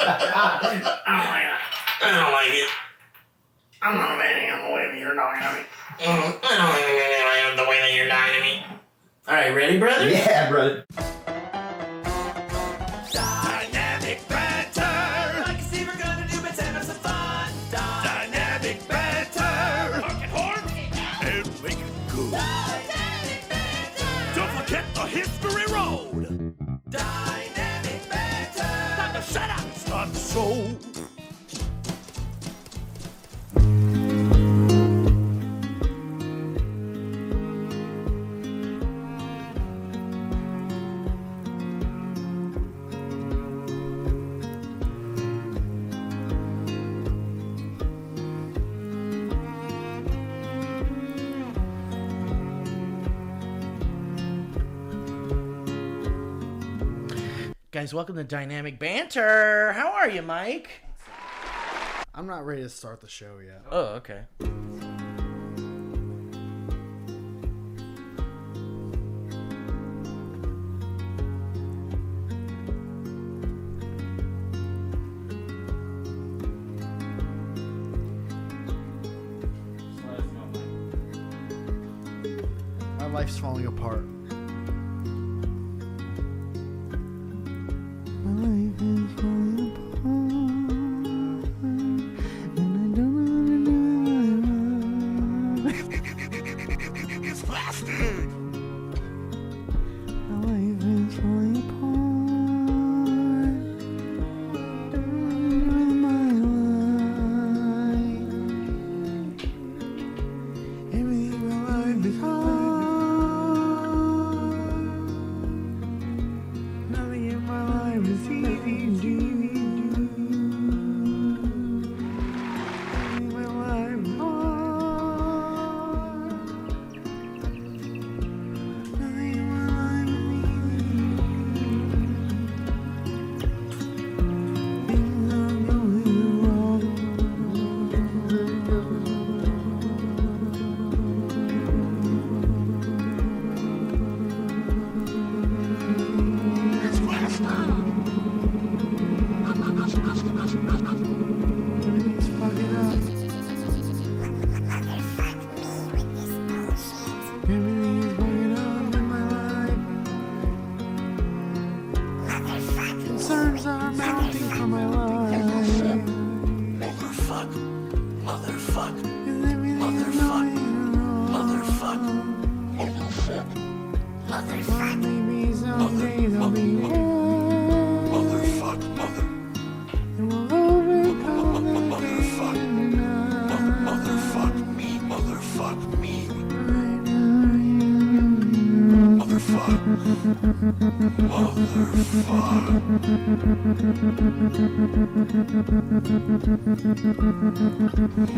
I don't like it. I'm not betting on the way that you're talking to me. I don't like the way that you're talking to me. All right, ready, brother? Yeah, brother. Dynamic banter. I can see we're gonna do it and have some fun. Dynamic banter. Working hard and make it good. Dynamic banter. Don't forget the history road. Dynamic banter. Time to shut up and start the show. Guys, welcome to Dynamic Banter. How are you, Mike? I'm not ready to start the show yet. Oh, okay. My life's falling apart.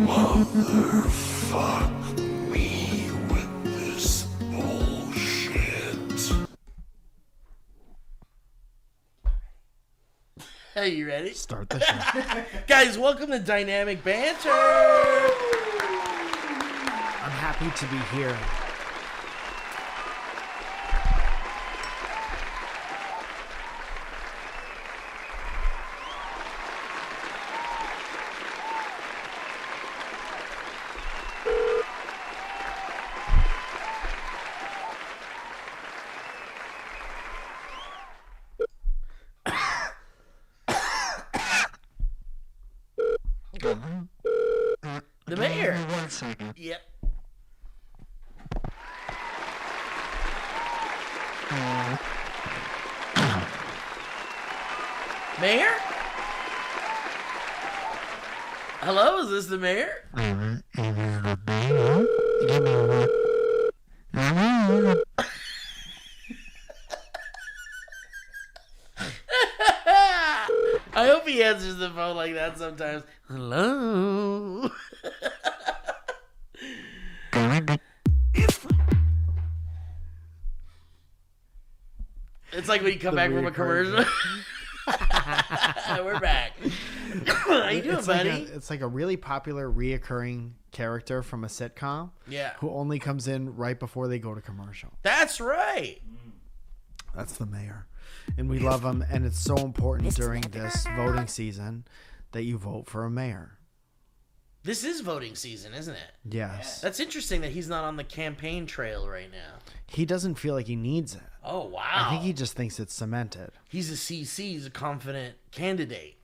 Motherfuck me with this bullshit. Hey, you ready? Start the show. Guys, welcome to Dynamic Banter. I'm happy to be here. The mayor. 1 second. Yep. Mayor? Hello, is this the mayor? I hope he answers the phone like that sometimes. Hello? It's like when you come back from a commercial. We're back. How you doing, buddy? It's like a really popular reoccurring character from a sitcom. Yeah. Who only comes in right before they go to commercial. That's right. That's the mayor. And we love him. And it's so important during this voting season that you vote for a mayor. This is voting season, isn't it? Yes. That's interesting that he's not on the campaign trail right now. He doesn't feel like he needs it. Oh, wow. I think he just thinks it's cemented. He's a CC. He's a confident candidate.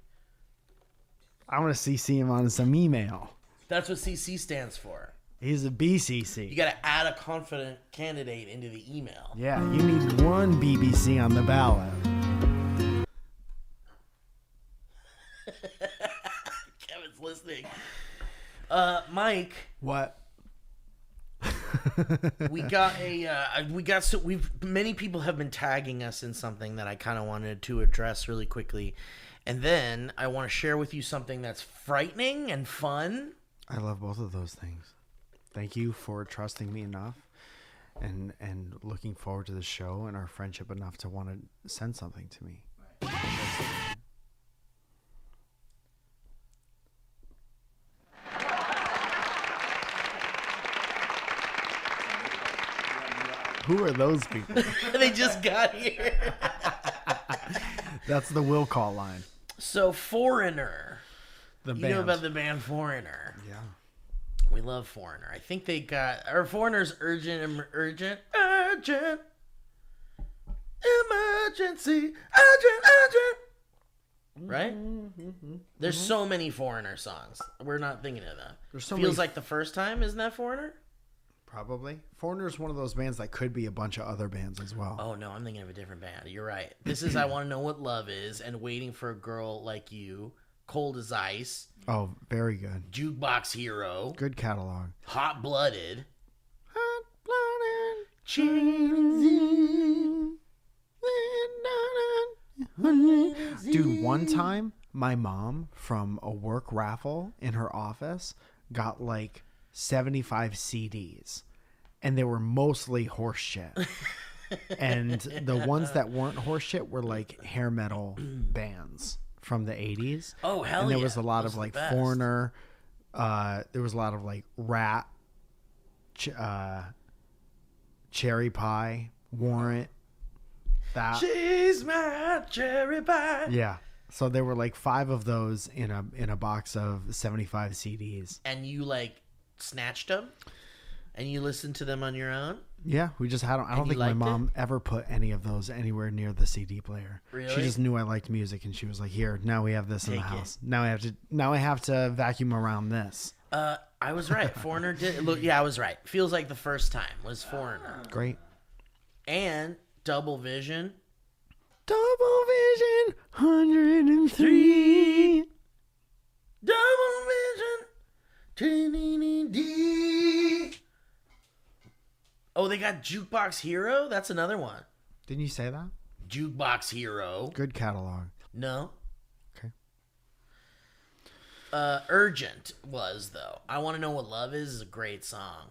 I want to CC him on some email. That's what CC stands for. He's a BCC. You got to add a confident candidate into the email. Yeah, you need one BBC on the ballot. Kevin's listening. Mike. What? Many people have been tagging us in something that I kind of wanted to address really quickly. And then I want to share with you something that's frightening and fun. I love both of those things. Thank you for trusting me enough and looking forward to the show and our friendship enough to want to send something to me. Who are those people? They just got here. That's the will call line. So Foreigner. The You band. know about the band Foreigner. Yeah. We love Foreigner. I think they got... Or Foreigner's urgent, emergency, urgent. Right? There's so many Foreigner songs. We're not thinking of that. There's so Feels many- like the first time, isn't that Foreigner? Probably. Foreigner's one of those bands that could be a bunch of other bands as well. Oh, no, I'm thinking of a different band. You're right. This is I Want to Know What Love Is and Waiting for a Girl Like You, Cold as Ice, Oh, very good. Jukebox Hero, Good catalog. Hot Blooded, Dude, one time my mom from a work raffle in her office got like 75 CDs and they were mostly horse shit. And the ones that weren't horse shit were like hair metal bands from the 80s. Oh, hell And there yeah. was a lot Those of are the like best. Foreigner. There was a lot of like Rat, Cherry Pie, Warrant. That. She's my cherry pie. Yeah. So there were like 5 of those in a box of 75 CDs. And you like snatched them and you listened to them on your own. Yeah, we just had them. I don't you think my liked mom ever put any of those anywhere near the CD player. Really? She just knew I liked music and she was like, "Here, now we have this in the Take it. house. Now I have to vacuum around this." I was right. Foreigner did look. Yeah, I was right. Feels like the first time was Foreigner Great. and Double Vision. Double Vision 103. Double Vision. D. Oh, they got Jukebox Hero. That's another one. Didn't you say that? Jukebox Hero. Good catalog. No. Okay. Urgent was though. I Want to Know What Love Is a great song.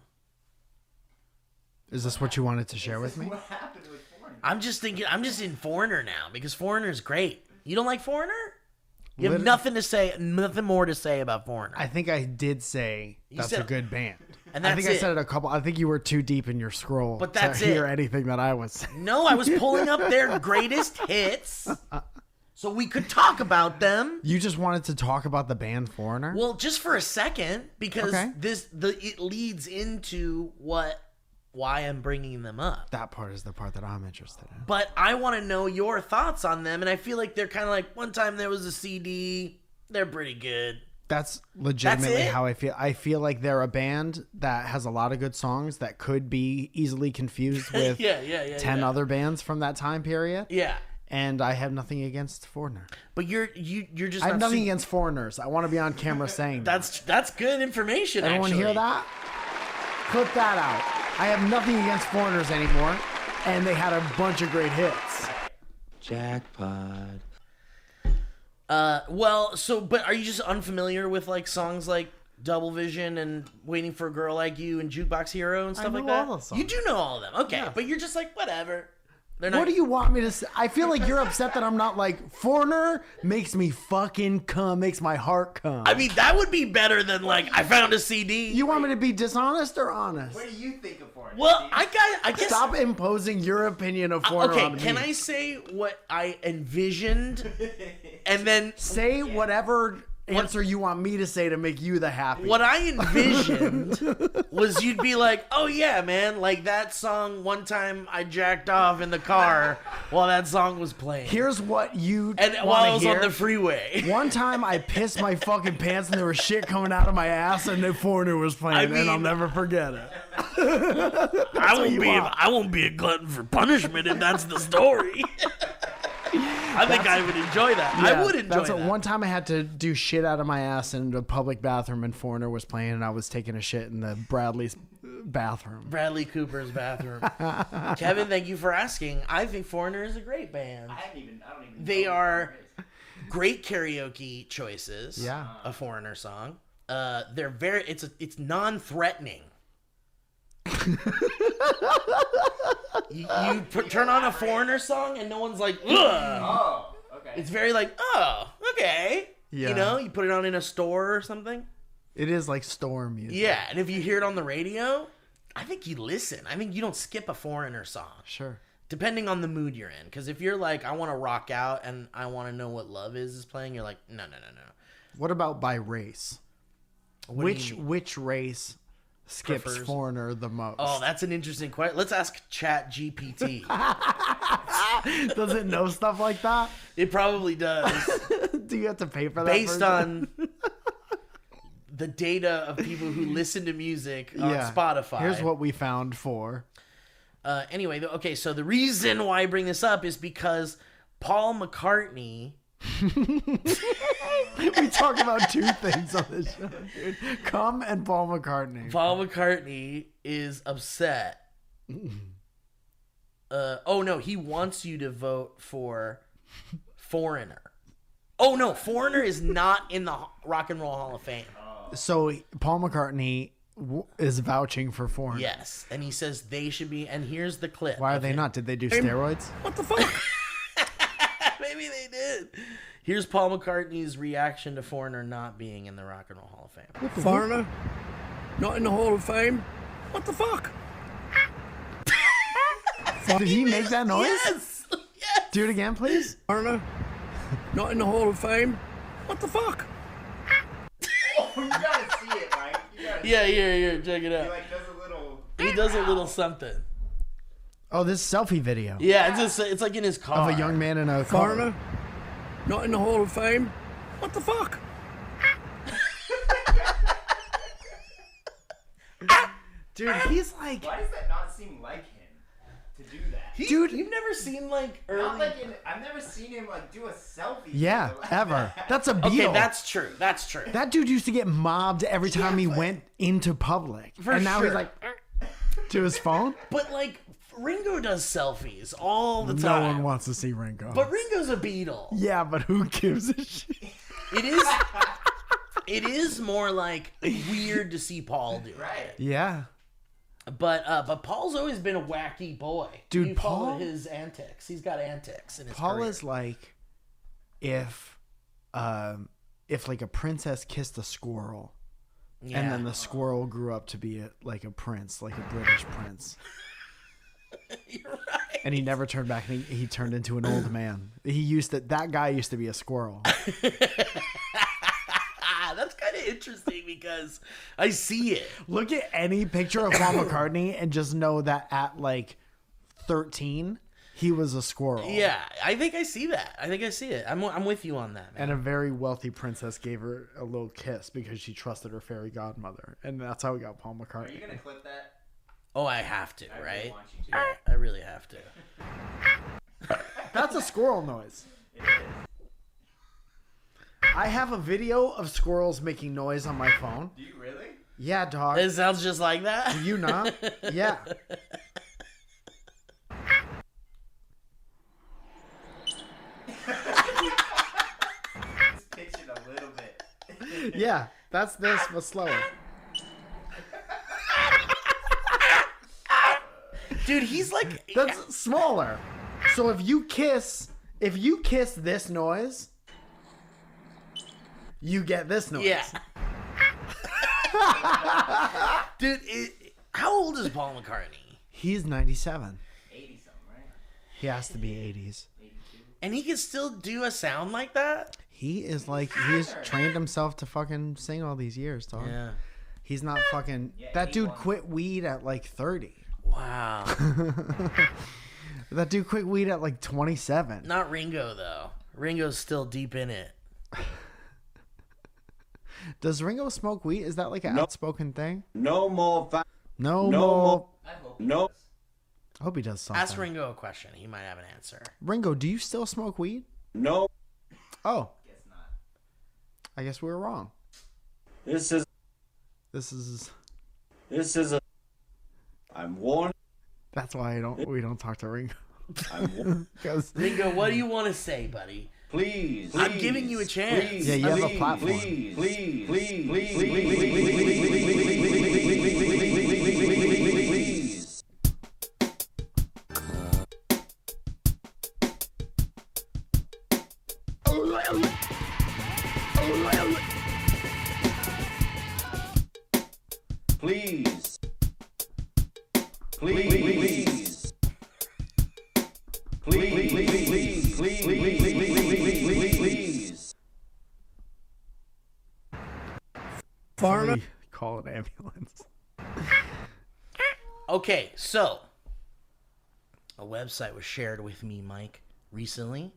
Is this what you wanted to share with me? What happened with Foreigner? I'm just thinking. I'm just in Foreigner now because Foreigner's great. You don't like Foreigner? You have Lit- nothing to say. Nothing more to say about Foreigner. I think I did say that's said- a good band. And I that's think I it. said it a couple. I think you were too deep in your scroll But that's to hear it. anything that I was saying. No, I was pulling up their greatest hits so we could talk about them. You just wanted to talk about the band Foreigner? Well, just for a second, because Okay. it leads into why I'm bringing them up. That part is the part that I'm interested in. But I want to know your thoughts on them, and I feel like they're kind of like one time there was a CD. They're pretty good. That's legitimately it? how I feel. I feel like they're a band that has a lot of good songs that could be easily confused with Yeah. 10 other bands from that time period. Yeah, And I have nothing against Foreigner. but you're just I have not nothing su- against foreigners. I want to be on camera saying that. That's good information. Everyone actually. hear that? Clip that out. I have nothing against foreigners anymore. And they had a bunch of great hits. Jackpot. But are you just unfamiliar with like songs like Double Vision and Waiting for a Girl Like You and Jukebox Hero and stuff know like that? all those songs. You do know all of them. Okay, Yeah. but you're just like, whatever. They're not. What do you want me to say? I feel like you're upset that I'm not like, Foreigner makes me fucking come, makes my heart come. I mean, that would be better than like I found a CD. You want me to be dishonest or honest? What do you think of Foreigner? Well, I guess. Stop imposing your opinion of Foreigner Okay, on me. can I say what I envisioned, and then say whatever answer you want me to say to make you the happy? what I envisioned was you'd be like, "Oh yeah, man, like that song. One time I jacked off in the car while that song was playing, Here's what you and while I was on the freeway." One time I pissed my fucking pants and there was shit coming out of my ass and the Foreigner was playing, and I'll never forget it. I won't be a glutton for punishment if that's the story. I think I would enjoy that. I would enjoy that. One time I had to do shit out of my ass in a public bathroom and Foreigner was playing and I was taking a shit in the Bradley's bathroom. Bradley Cooper's bathroom. Kevin, thank you for asking. I think Foreigner is a great band. I don't even They know what are Foreigner is. great karaoke choices. Yeah. A Foreigner song. They're very. It's non-threatening. Turn on a Foreigner song and no one's like, ugh. Oh, okay. It's very like, oh, okay. Yeah. You know, you put it on in a store or something. It is like storm music. Yeah, and if you hear it on the radio, I think you listen. I think you don't skip a Foreigner song. Sure. Depending on the mood you're in. Because if you're like, I want to rock out and I want to know what Love is playing, you're like, no. What about by race? What do you mean? Which race skips Prefers? Foreigner the most? Oh, that's an interesting question. Let's ask Chat GPT. Does it know stuff like that? It probably does. Do you have to pay for that? Based version? on the data of people who listen to music on Spotify. Here's what we found for. Anyway, okay, so the reason why I bring this up is because Paul McCartney... We talk about two things on this show, dude. Cum and Paul McCartney. Paul McCartney is upset. Oh, no, he wants you to vote for Foreigner. Oh, no, Foreigner is not in the Rock and Roll Hall of Fame. So Paul McCartney is vouching for Foreigner. Yes, and he says they should be, and here's the clip. Why are of they him. not? Did they do steroids? What the fuck? Maybe they did. Here's Paul McCartney's reaction to Foreigner not being in the Rock and Roll Hall of Fame. Foreigner? Not in the Hall of Fame? What the fuck? Did he make that noise? Yes! Yes! Do it again, please. Foreigner? Not in the Hall of Fame? What the fuck? You gotta see it, Mike. You gotta Yeah, here, check it He out. like does a little. He does a little something. Oh, this selfie video Yeah, it's like in his car. of a young man in a car. Foreigner? Not in the Hall of Fame? What the fuck? Dude, he's like, Why does that not seem like him to do that? Dude, you've never seen like early... Not like I've never seen him like do a selfie. yeah, video like ever. that. That's a Okay, Beatle. that's true. That's true. That dude used to get mobbed every time he went into public. For and now sure. he's like, to his phone. But like, Ringo does selfies all the No time. one wants to see Ringo. But Ringo's a Beatle. Yeah, but who gives a shit? It is... It is more like weird to see Paul do it. Right. Yeah. But Paul's always been a wacky boy. Dude, you follow Paul- his antics. He's got antics in his Paul career. is like if like a princess kissed a squirrel Yeah. and then the squirrel grew up to be like a prince, like a British prince. You're right. And he never turned back and he turned into an old man. That guy used to be a squirrel. That's kind of interesting because I see it. Look at any picture of Paul McCartney and just know that at like 13 he was a squirrel. Yeah, I think I see that. I think I see it. I'm with you on that, man. And a very wealthy princess gave her a little kiss because she trusted her fairy godmother. And that's how we got Paul Are you McCartney. gonna clip that? Oh, I have to, I really right? want you to. I really have to. That's a squirrel noise. It is. I have a video of squirrels making noise on my phone. Do you really? Yeah, dog. It sounds just like that. Do you not? Yeah. Just pitch it a little bit. Yeah. That's this, but slower. Dude, he's like... That's smaller. So if you kiss this noise, you get this noise. Yeah. Dude, how old is Paul McCartney? He's 97. 80 something, right? He has to be 80s. And he can still do a sound like that? He is like, he's trained himself to fucking sing all these years, dog. Yeah. He's not fucking, that dude quit weed at like 30. Wow. That dude quit weed at like 27. Not Ringo, though. Ringo's still deep in it. Does Ringo smoke weed? Is that like an outspoken thing? No more No No more. more. I hope he No. does. I hope he does something. Ask Ringo a question. He might have an answer. Ringo, do you still smoke weed? No. Oh, Guess not. I guess we were wrong. This is a. I'm warned. That's why we don't talk to Ringo. I'm Because Ringo, what do you want to say, buddy? please. I'm giving you a chance. Please, Yeah, you have a please, platform. Please, please, please, please, please. Please. Please. Please. somebody call an ambulance. Okay, so a website was shared with me, Mike, recently,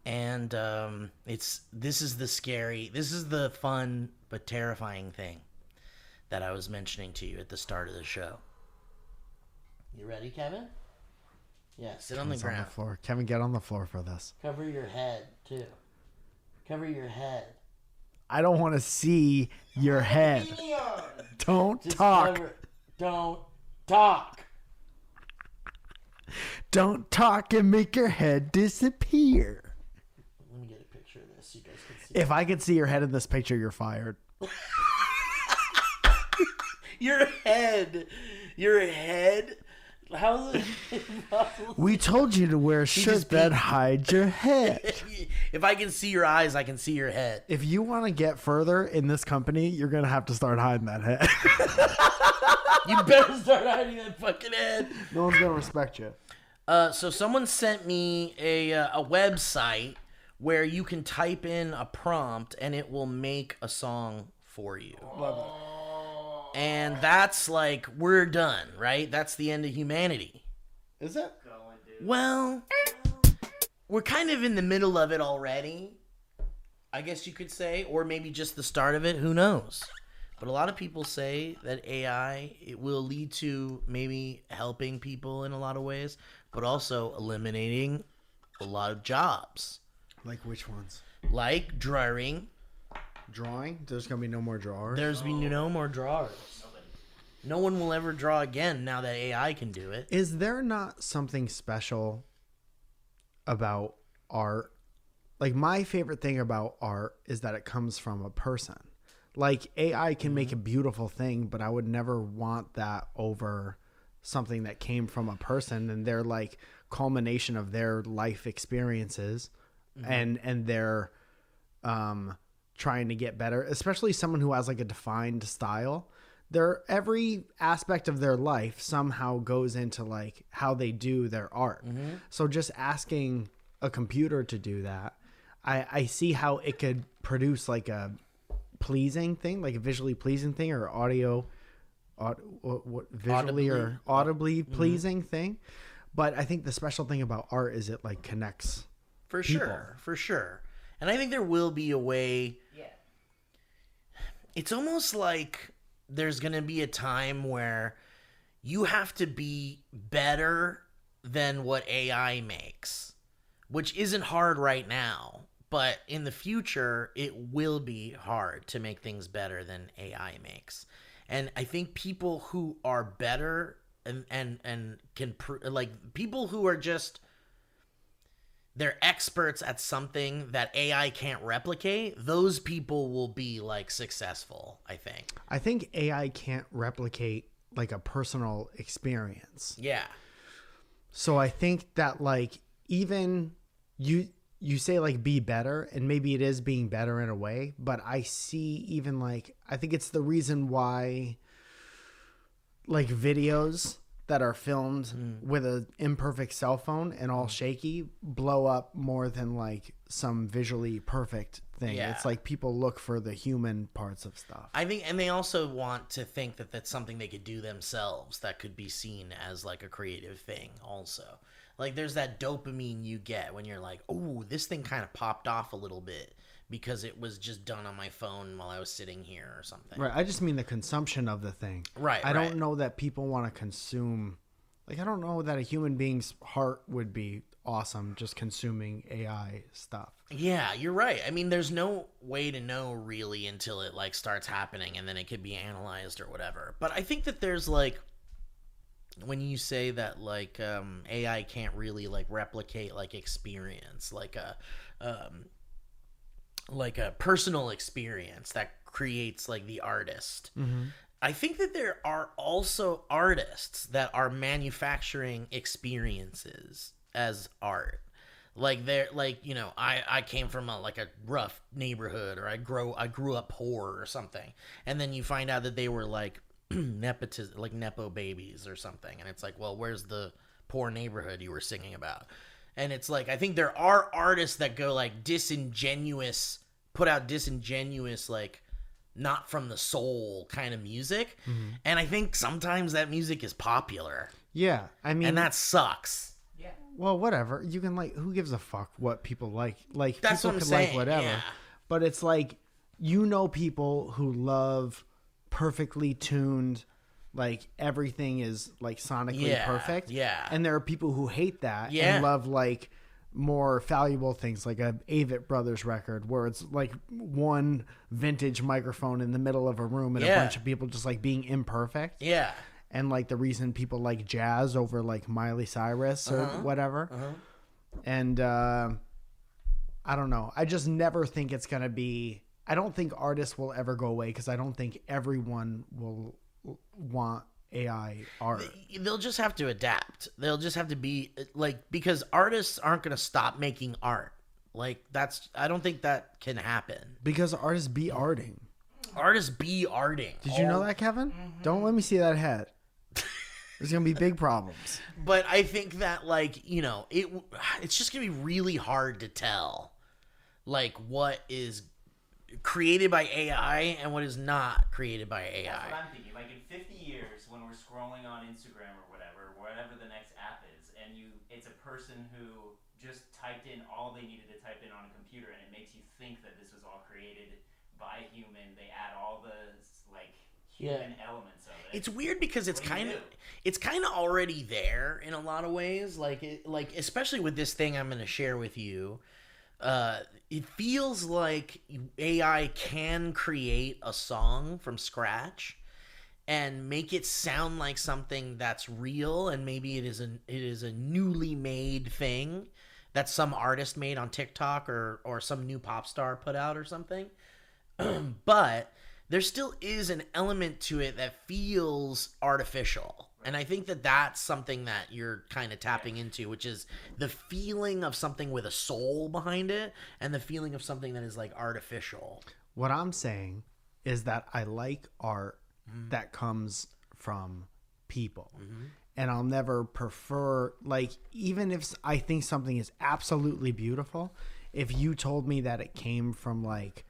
and this is the fun but terrifying thing that I was mentioning to you at the start of the show. You ready, Kevin? Yeah, sit on the He's on ground. the floor. Kevin, get on the floor for this. Cover your head too. Cover your head. I don't want to see your head. Don't Just talk. Don't talk. Don't talk and make your head disappear. Let me get a picture of this so you guys can see. If I could see your head in this picture, you're fired. Your head. How is it possible? We told you to wear a shirt just that beat- hides your head. If I can see your eyes, I can see your head. If you want to get further in this company, you're going to have to start hiding that head. You better start hiding that fucking head. No one's going to respect you. So someone sent me a website where you can type in a prompt and it will make a song for you. Love it. And that's like, we're done, right? That's the end of humanity. Is it? Well, we're kind of in the middle of it already, I guess you could say, or maybe just the start of it. Who knows? But a lot of people say that AI, it will lead to maybe helping people in a lot of ways, but also eliminating a lot of jobs, Like which ones? like drawing. Drawing? There's going to be no more drawers? There's been no more drawers. No one will ever draw again now that AI can do it. Is there not something special about art? Like, my favorite thing about art is that it comes from a person. Like, AI can make a beautiful thing, but I would never want that over something that came from a person and their, like, culmination of their life experiences and their trying to get better, especially someone who has, like, a defined style. Every aspect of their life somehow goes into like how they do their art. So just asking a computer to do that, I see how it could produce like a pleasing thing, like a visually pleasing thing, or visually or audibly pleasing thing. But I think the special thing about art is it like connects. For people. sure. And I think there will be a way. Yeah. It's almost like there's going to be a time where you have to be better than what AI makes, which isn't hard right now, but in the future, it will be hard to make things better than AI makes. And I think people who are better and can, like people who are just, they're experts at something that AI can't replicate, those people will be like successful, I think. I think AI can't replicate like a personal experience. Yeah. So I think that like even you say like be better, and maybe it is being better in a way, but I see even like, I think it's the reason why like videos that are filmed with an imperfect cell phone and all shaky blow up more than like some visually perfect thing. Yeah. It's like people look for the human parts of stuff. I think, and they also want to think that that's something they could do themselves that could be seen as like a creative thing also. Like there's that dopamine you get when you're like, oh, this thing kind of popped off a little bit because it was just done on my phone while I was sitting here or something. Right. I just mean the consumption of the thing. Right. I don't know that people want to consume. Like, I don't know that a human being's heart would be awesome just consuming AI stuff. Yeah, you're right. I mean, there's no way to know really until it like starts happening and then it could be analyzed or whatever. But I think that there's like, when you say that like AI can't really like replicate like experience, like a personal experience that creates like the artist. I think that there are also artists that are manufacturing experiences as art. Like they're like, you know, I came from a rough neighborhood, or I grew up poor or something, and then you find out that they were like nepotism, like nepo babies or something, and it's like, well, where's the poor neighborhood you were singing about? And it's like, I think there are artists that go like disingenuous, put out disingenuous, like not from the soul kind of music, and I think sometimes that music is popular. Yeah, I mean, and that sucks. Well, whatever. You can like, who gives a fuck what people like? Like, That's people what I'm could saying, like whatever. yeah. But it's like, you know, people who love perfectly tuned, like everything is like sonically perfect. Yeah. And there are people who hate that Yeah. and love like more valuable things, like a Avett Brothers record where it's like one vintage microphone in the middle of a room and a bunch of people just like being imperfect. Yeah. And like the reason people like jazz over like Miley Cyrus or whatever. And I don't know. I just never think it's going to be, I don't think artists will ever go away because I don't think everyone will want AI art. They'll just have to adapt. They'll just have to be like, because artists aren't going to stop making art. Like I don't think that can happen. Because artists be arting. Artists be arting. Did you know that, Kevin? Don't let me see that head. There's going to be big problems. But I think that, like, you know, it's just going to be really hard to tell, like, what is created by AI and what is not created by AI. That's what I'm thinking. Like, in 50 years, when we're scrolling on Instagram or whatever the next app is, and it's a person who just typed in all they needed to type in on a computer, and it makes you think that this was all created by a human. They add all the, like, human elements of it. It's weird because it's kind of already there in a lot of ways. Like especially with this thing I'm going to share with you, it feels like AI can create a song from scratch and make it sound like something that's real, and maybe it is a newly made thing that some artist made on TikTok or some new pop star put out or something. But there still is an element to it that feels artificial. And I think that that's something that you're kind of tapping into, which is the feeling of something with a soul behind it and the feeling of something that is like artificial. What I'm saying is that I like art that comes from people. And I'll never prefer, like, even if I think something is absolutely beautiful, if you told me that it came from like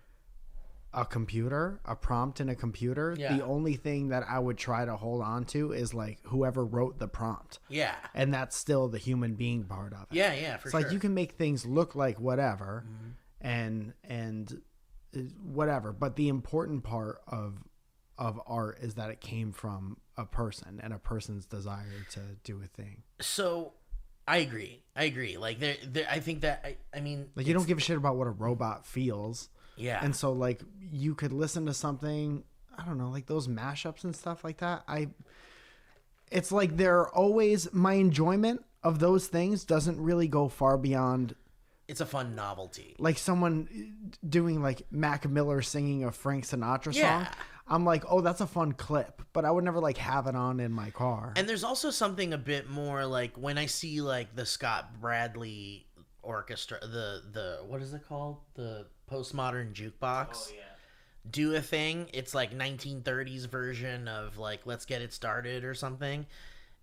a computer, a prompt in a computer, the only thing that I would try to hold on to is like whoever wrote the prompt. Yeah. And that's still the human being part of it. Yeah, for it's sure. like you can make things look like whatever and whatever, but the important part of art is that it came from a person and a person's desire to do a thing. So I agree. Like I think that I mean, like, you don't give a shit about what a robot feels. Yeah. And so like you could listen to something, I don't know, like those mashups and stuff like that. It's like they're always, my enjoyment of those things doesn't really go far beyond. It's a fun novelty. Like someone doing like Mac Miller singing a Frank Sinatra song. Yeah. I'm like, oh, that's a fun clip, but I would never like have it on in my car. And there's also something a bit more like when I see like the Scott Bradley orchestra, the what is it called? The postmodern jukebox. Oh yeah. Do a thing. It's like 1930s version of like Let's Get It Started or something.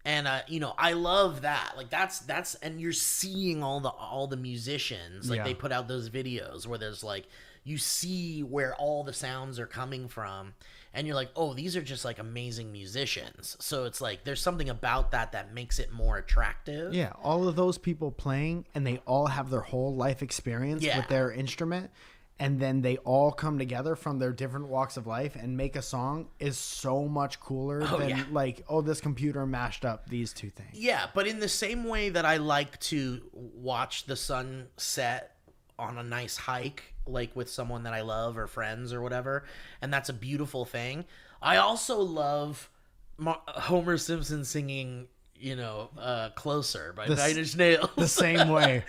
And I love that. Like that's and you're seeing all the musicians. Like Yeah. they put out those videos where there's like you see where all the sounds are coming from, and you're like, oh, these are just like amazing musicians. So it's like there's something about that makes it more attractive. Yeah, all of those people playing, and they all have their whole life experience Yeah. with their instrument, and then they all come together from their different walks of life and make a song is so much cooler than yeah. like, oh, this computer mashed up these two things. Yeah, but in the same way that I like to watch the sun set on a nice hike, like with someone that I love or friends or whatever, and that's a beautiful thing. I also love Homer Simpson singing, "Closer" by Nine Inch Nails. The same way.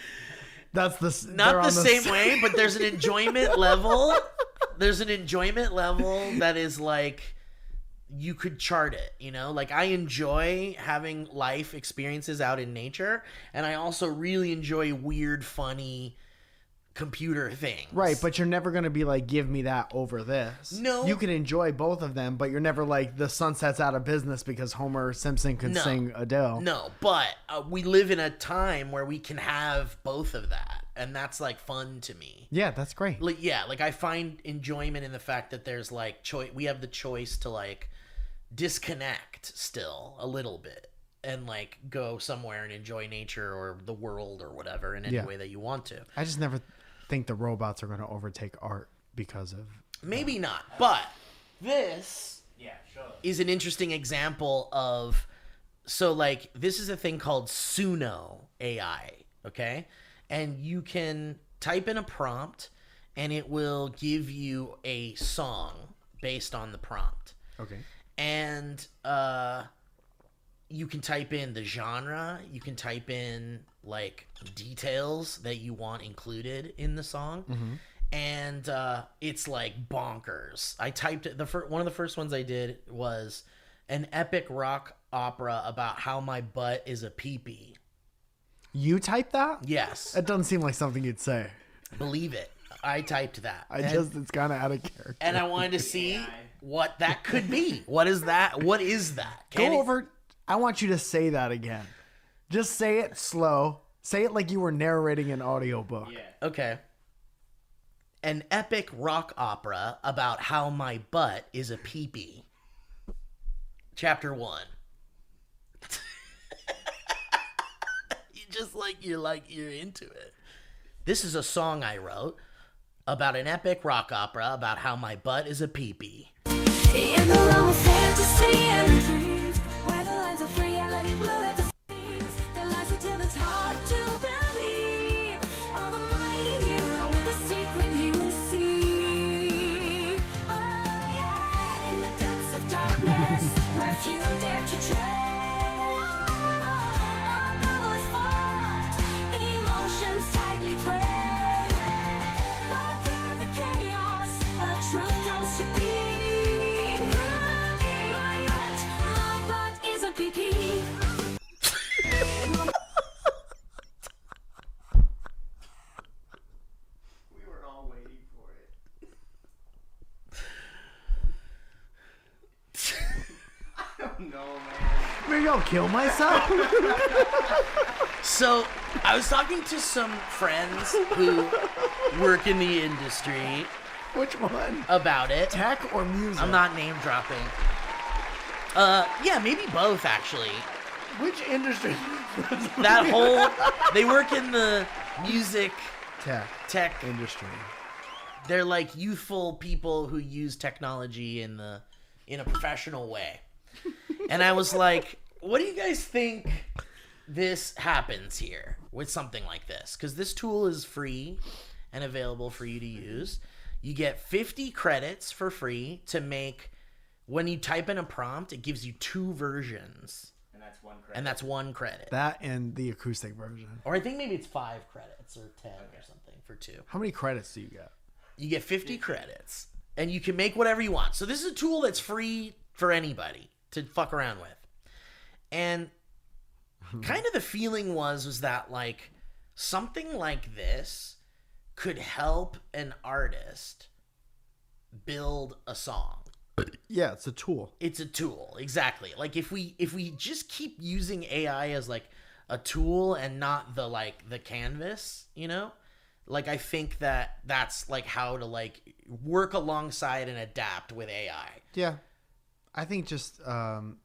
That's the Not the same way, but there's an enjoyment level. There's an enjoyment level that is like you could chart it, Like I enjoy having life experiences out in nature, and I also really enjoy weird, funny computer things. Right, but you're never going to be like, give me that over this. No. You can enjoy both of them, but you're never like, the Sunset's out of business because Homer Simpson could No. sing Adele. No, but we live in a time where we can have both of that, and that's like fun to me. Yeah, that's great. Like I find enjoyment in the fact that there's like we have the choice to like disconnect still a little bit and like go somewhere and enjoy nature or the world or whatever in any Yeah. way that you want to. I just never think the robots are going to overtake art because of... Maybe not, but this Yeah, sure. is an interesting example of this is a thing called Suno AI, okay? And you can type in a prompt and it will give you a song based on the prompt. Okay. And you can type in the genre, you can type in like details that you want included in the song. And it's like bonkers. I typed it. One of the first ones I did was an epic rock opera about how my butt is a peepee. You typed that? Yes, That doesn't seem like something you'd say. believe it. I typed that. It's kind of out of character. And I wanted to see what that could be. What is that? What is that? I want you to say that again. Just say it slow. Say it like you were narrating an audiobook. Yeah. Okay. An epic rock opera about how my butt is a peepee. Chapter 1. You're into it. This is a song I wrote about an epic rock opera about how my butt is a peepee. In the realm of fantasy and dreams, where the lines are free and let it blow at the seams, the lies until it's hard to believe. All the mighty hero, the secret you will see. Oh yeah, in the depths of darkness, where few dare to tread. Our battle is fought, emotions tightly pressed. But through the chaos, the truth comes to be. My butt is a pee-pee. We were all waiting for it. I don't know, man. Maybe I'll kill myself. So, I was talking to some friends who work in the industry Which one? about it. Tech or music? I'm not name dropping. Yeah, maybe both actually. Which industry? They work in the music tech. industry. They're like youthful people who use technology in a professional way. And I was like, what do you guys think this happens here with something like this? Because this tool is free and available for you to use. You get 50 credits for free to make. When you type in a prompt, it gives you 2 versions. And that's 1 credit. And that's 1 credit. That and the acoustic version. Or I think maybe it's 5 credits or 10 or something for 2. How many credits do you get? You get 50 credits. And you can make whatever you want. So this is a tool that's free for anybody to fuck around with. And kind of the feeling was that like something like this could help an artist build a song. Yeah, it's a tool. It's a tool, exactly. Like if we just keep using AI as like a tool and not the canvas, you know? Like I think that's like how to like work alongside and adapt with AI. Yeah. I think just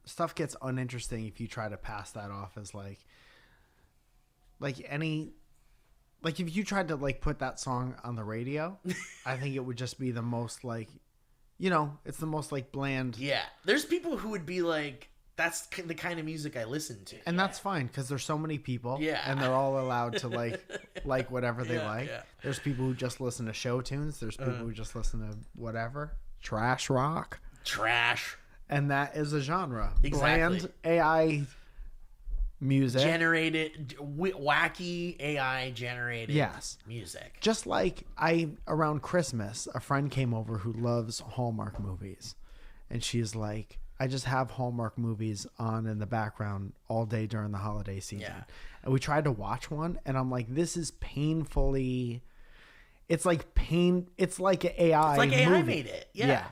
stuff gets uninteresting if you try to pass that off as like if you tried to like put that song on the radio, I think it would just be the most like, you know, it's the most like bland. Yeah. There's people who would be like, that's the kind of music I listen to. And that's fine because there's so many people. Yeah. And they're all allowed to like whatever they like. Yeah. There's people who just listen to show tunes. There's people who just listen to whatever. Trash rock. Trash. And that is a genre. Exactly. Bland AI music. Generated, wacky AI generated Yes. music. Just like around Christmas, a friend came over who loves Hallmark movies. And she's like, I just have Hallmark movies on in the background all day during the holiday season. Yeah. And we tried to watch one, and I'm like, this is painfully... It's like AI It's like AI movie. made it. Yeah.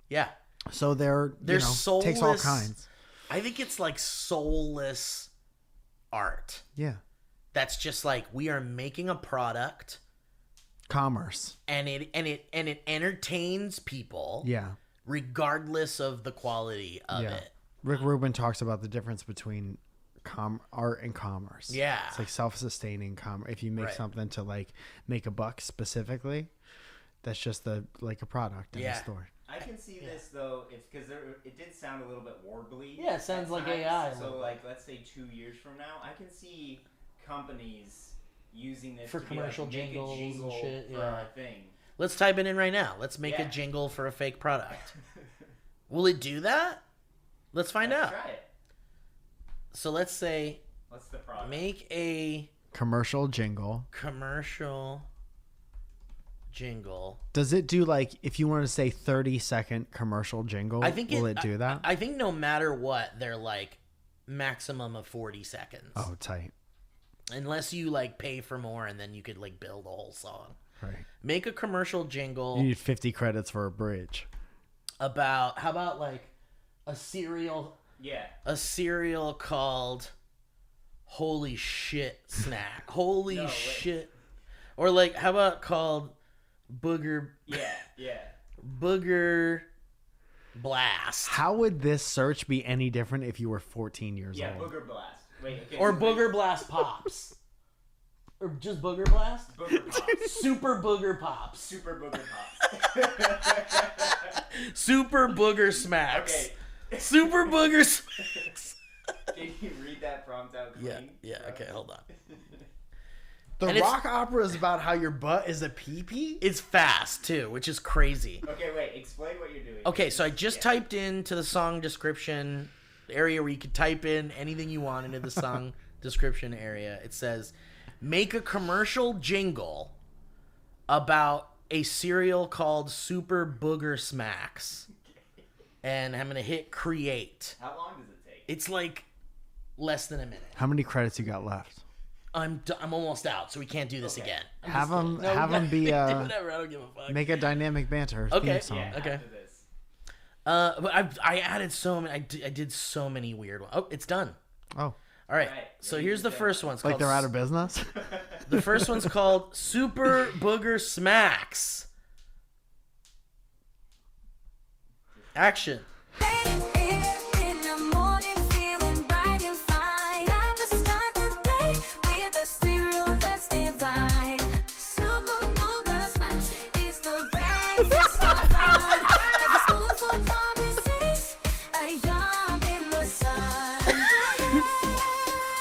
Yeah. So they're soulless. takes all kinds. I think it's like soulless art. Yeah. That's just like we are making a product Commerce. and it entertains people Yeah. regardless of the quality of it. Rick Rubin talks about the difference between art and commerce. Yeah. It's like self-sustaining commerce. If you make Right. something to like make a buck specifically, that's just a product in Yeah. a store. I can see this though, it's because it did sound a little bit warbly. Yeah, it sounds at like times. AI a So little like, let's say 2 years from now, I can see companies using this For to commercial be like, make a jingles and jingle shit, for yeah. a thing. Let's type it in right now. Let's make a Yeah. jingle for a fake product. Will it do that? Let's find Let's out. try it. So let's say What's the product? make a Commercial jingle. commercial jingle. Does it do like if you want to say 30-second commercial jingle? I think will it do that? I think no matter what, they're like maximum of 40 seconds. Oh, tight. Unless you like pay for more and then you could like build a whole song. Right. Make a commercial jingle You need 50 credits for a bridge. about how about like a cereal called Holy Shit Snack. Holy No, wait. shit. Or like how about called Booger Booger Blast. How would this search be any different if you were 14 years Yeah, old? Booger Blast. Wait, okay. Or so Booger Blast Pops. Or just Booger Blast? Booger Pops. Super Booger Pops. Super Booger Pops. Super Booger Smacks. Okay. Super Booger Smacks. Can you read that prompt out clean? Yeah, okay, hold on. The And it's- rock opera is about how your butt is a pee-pee? It's fast too, which is crazy. Okay, wait. Explain what you're doing. Okay, so I just typed into the song description area where you could type in anything you want into the song description area. It says, make a commercial jingle about a cereal called Super Booger Smacks. And I'm going to hit create. How long does it take? It's like less than a minute. How many credits you got left? I'm almost out, so we can't do this again. I'm Have just kidding. them No, be do whatever. I don't give a fuck. make a dynamic banter Okay, theme song. Yeah, Okay. after this. But I added so many. I did so many weird ones. Oh, it's done. Oh, All right. Right. So Yeah, here's you the did. first one. It's like called they're out of business? The first one's called Super Booger Smacks. Action. In the morning, feeling bright and fine. Time to start the day with a cereal that's divine. Super Booger Smash is the breakfast of fun. Like a spoonful of promises, a yum in the sun.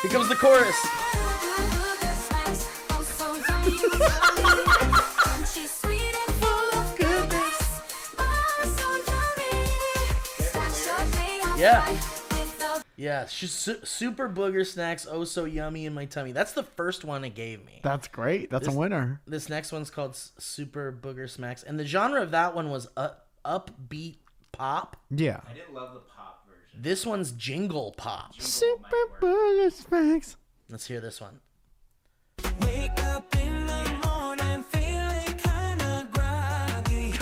Here comes the chorus. Booger Smacks, oh so yummy, yummy. Crunchy, sweet and full of goodness. Oh, so yummy. Start your day off Yeah. right with the Yeah, Super Booger Snacks. Oh, so yummy in my tummy. That's the first one it gave me. That's great. That's This- a winner. This next one's called Super Booger Smacks, and the genre of that one was upbeat pop. Yeah. I didn't love the pop version. This one's jingle pop. Super Booger Smacks. Let's hear this one. Wake up in the morning feeling kinda groggy.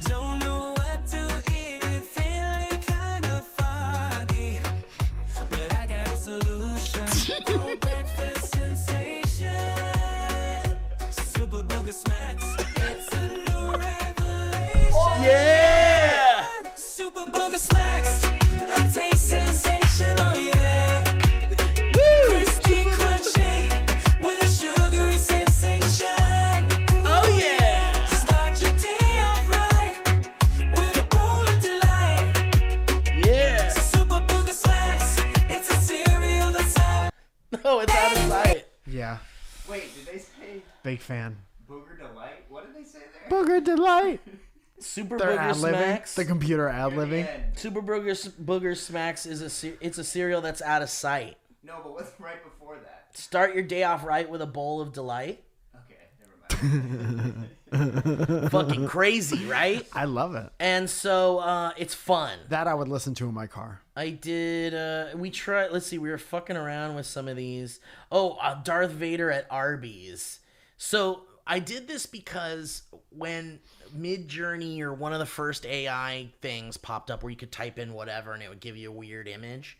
Don't know what to eat, feeling kinda foggy. But I got a solution. Oh, breakfast sensation. Super Booger Smacks. It's a new revelation. Yeah! Super Booger Smacks. A taste sensation, oh yeah. Crispy, crunchy, with a sugary sensation. Oh yeah! Start your day off right, with a bowl of delight. Yeah! Super Booger Smacks, it's a cereal that's out. Oh, it's out of sight. Yeah. Wait, did they say Big fan. Booger Delight? What did they say there? Booger Delight. Super They're Booger ad-libbing. Smacks. The computer ad-libbing. Man. Super Booger Smacks is it's a cereal that's out of sight. No, but what's right before that? Start your day off right with a bowl of delight. Okay, never mind. Fucking crazy, right? I love it. And so it's fun. That I would listen to in my car. I did. We tried. Let's see. We were fucking around with some of these. Oh, Darth Vader at Arby's. So I did this because when Mid-Journey or one of the first AI things popped up where you could type in whatever and it would give you a weird image.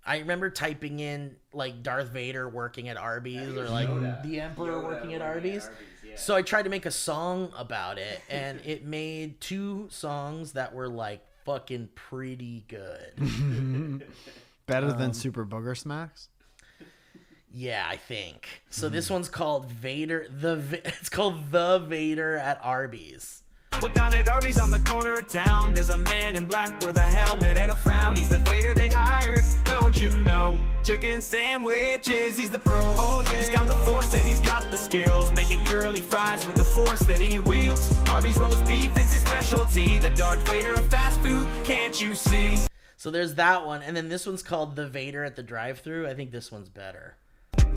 I remember typing in like Darth Vader working at Arby's or like the Emperor working at Arby's. Yeah. So I tried to make a song about it, and it made 2 songs that were like fucking pretty good. Better than Super Booger Smacks? Yeah, I think. So this one's called Vader. It's called The Vader at Arby's. We're down at Arby's on the corner of town. There's a man in black with a helmet and a frown. He's the waiter they hired, don't you know? Chicken sandwiches, he's the pro. Oh yeah, he's got the force and he's got the skills. Making curly fries with the force that he wields. Arby's roast beef is his specialty. The Darth Vader of fast food, can't you see? So there's that one, and then this one's called The Vader at the Drive-Thru. I think this one's better.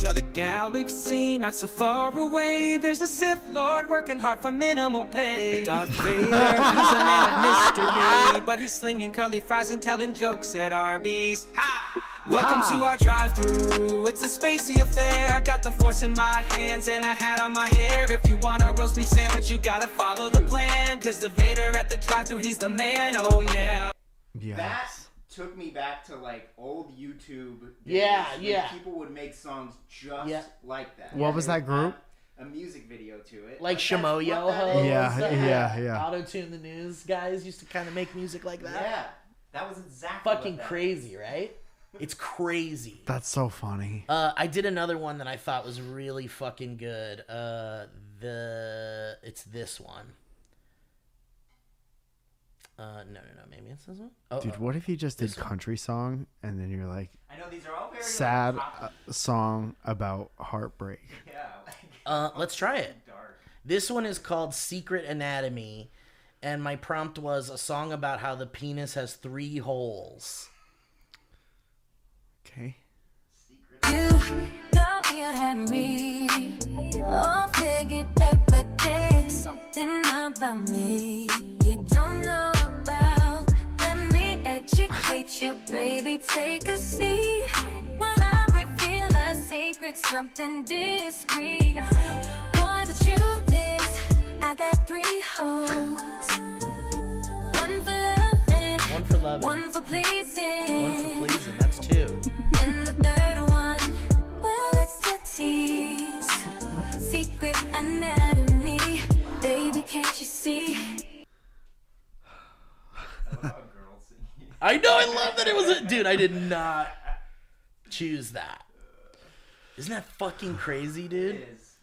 Another galaxy, not so far away. There's a Sith Lord working hard for minimal pay. Darth Vader, he's a man of mystery, but he's slinging curly fries and telling jokes at Arby's. Ha! Welcome to our drive-thru. It's a spacey affair. I got the force in my hands and a hat on my hair. If you want a roast beef sandwich, you gotta follow the plan. Cause the Vader at the drive-thru, he's the man. Oh yeah. Yes. That took me back to like old YouTube days Yeah, when yeah. people would make songs just Yeah. like that. What was that group? A music video to it. Like that's Shimo what Yoho. that is. Yeah. Auto-Tune the News guys used to kind of make music like that. Yeah. That was exactly Fucking what that crazy, right? It's crazy. That's so funny. I did another one that I thought was really fucking good. It's this one. No. Maybe it's this one. Oh, Dude, oh. what if you just did country song and then you're like, I know these are all very sad like, pop- song about heartbreak? yeah. Like, Let's try it. dark. This one is called Secret Anatomy, and my prompt was a song about how the penis has 3 holes. Okay. You know you had me. Oh, figured out, but there's something about me you don't know about. Let me educate you, baby. Take a seat. When I reveal a secret, something discreet. Boy, the truth is, I got 3 holes. One for loving, One for loving, one for pleasing. one for pleasing. That's 2. And the third one, well, it's the tease. Secret anatomy, baby, can't you see? I love how girls sing. I know. I love that it was a dude. I did not choose that. Isn't that fucking crazy, dude? It is.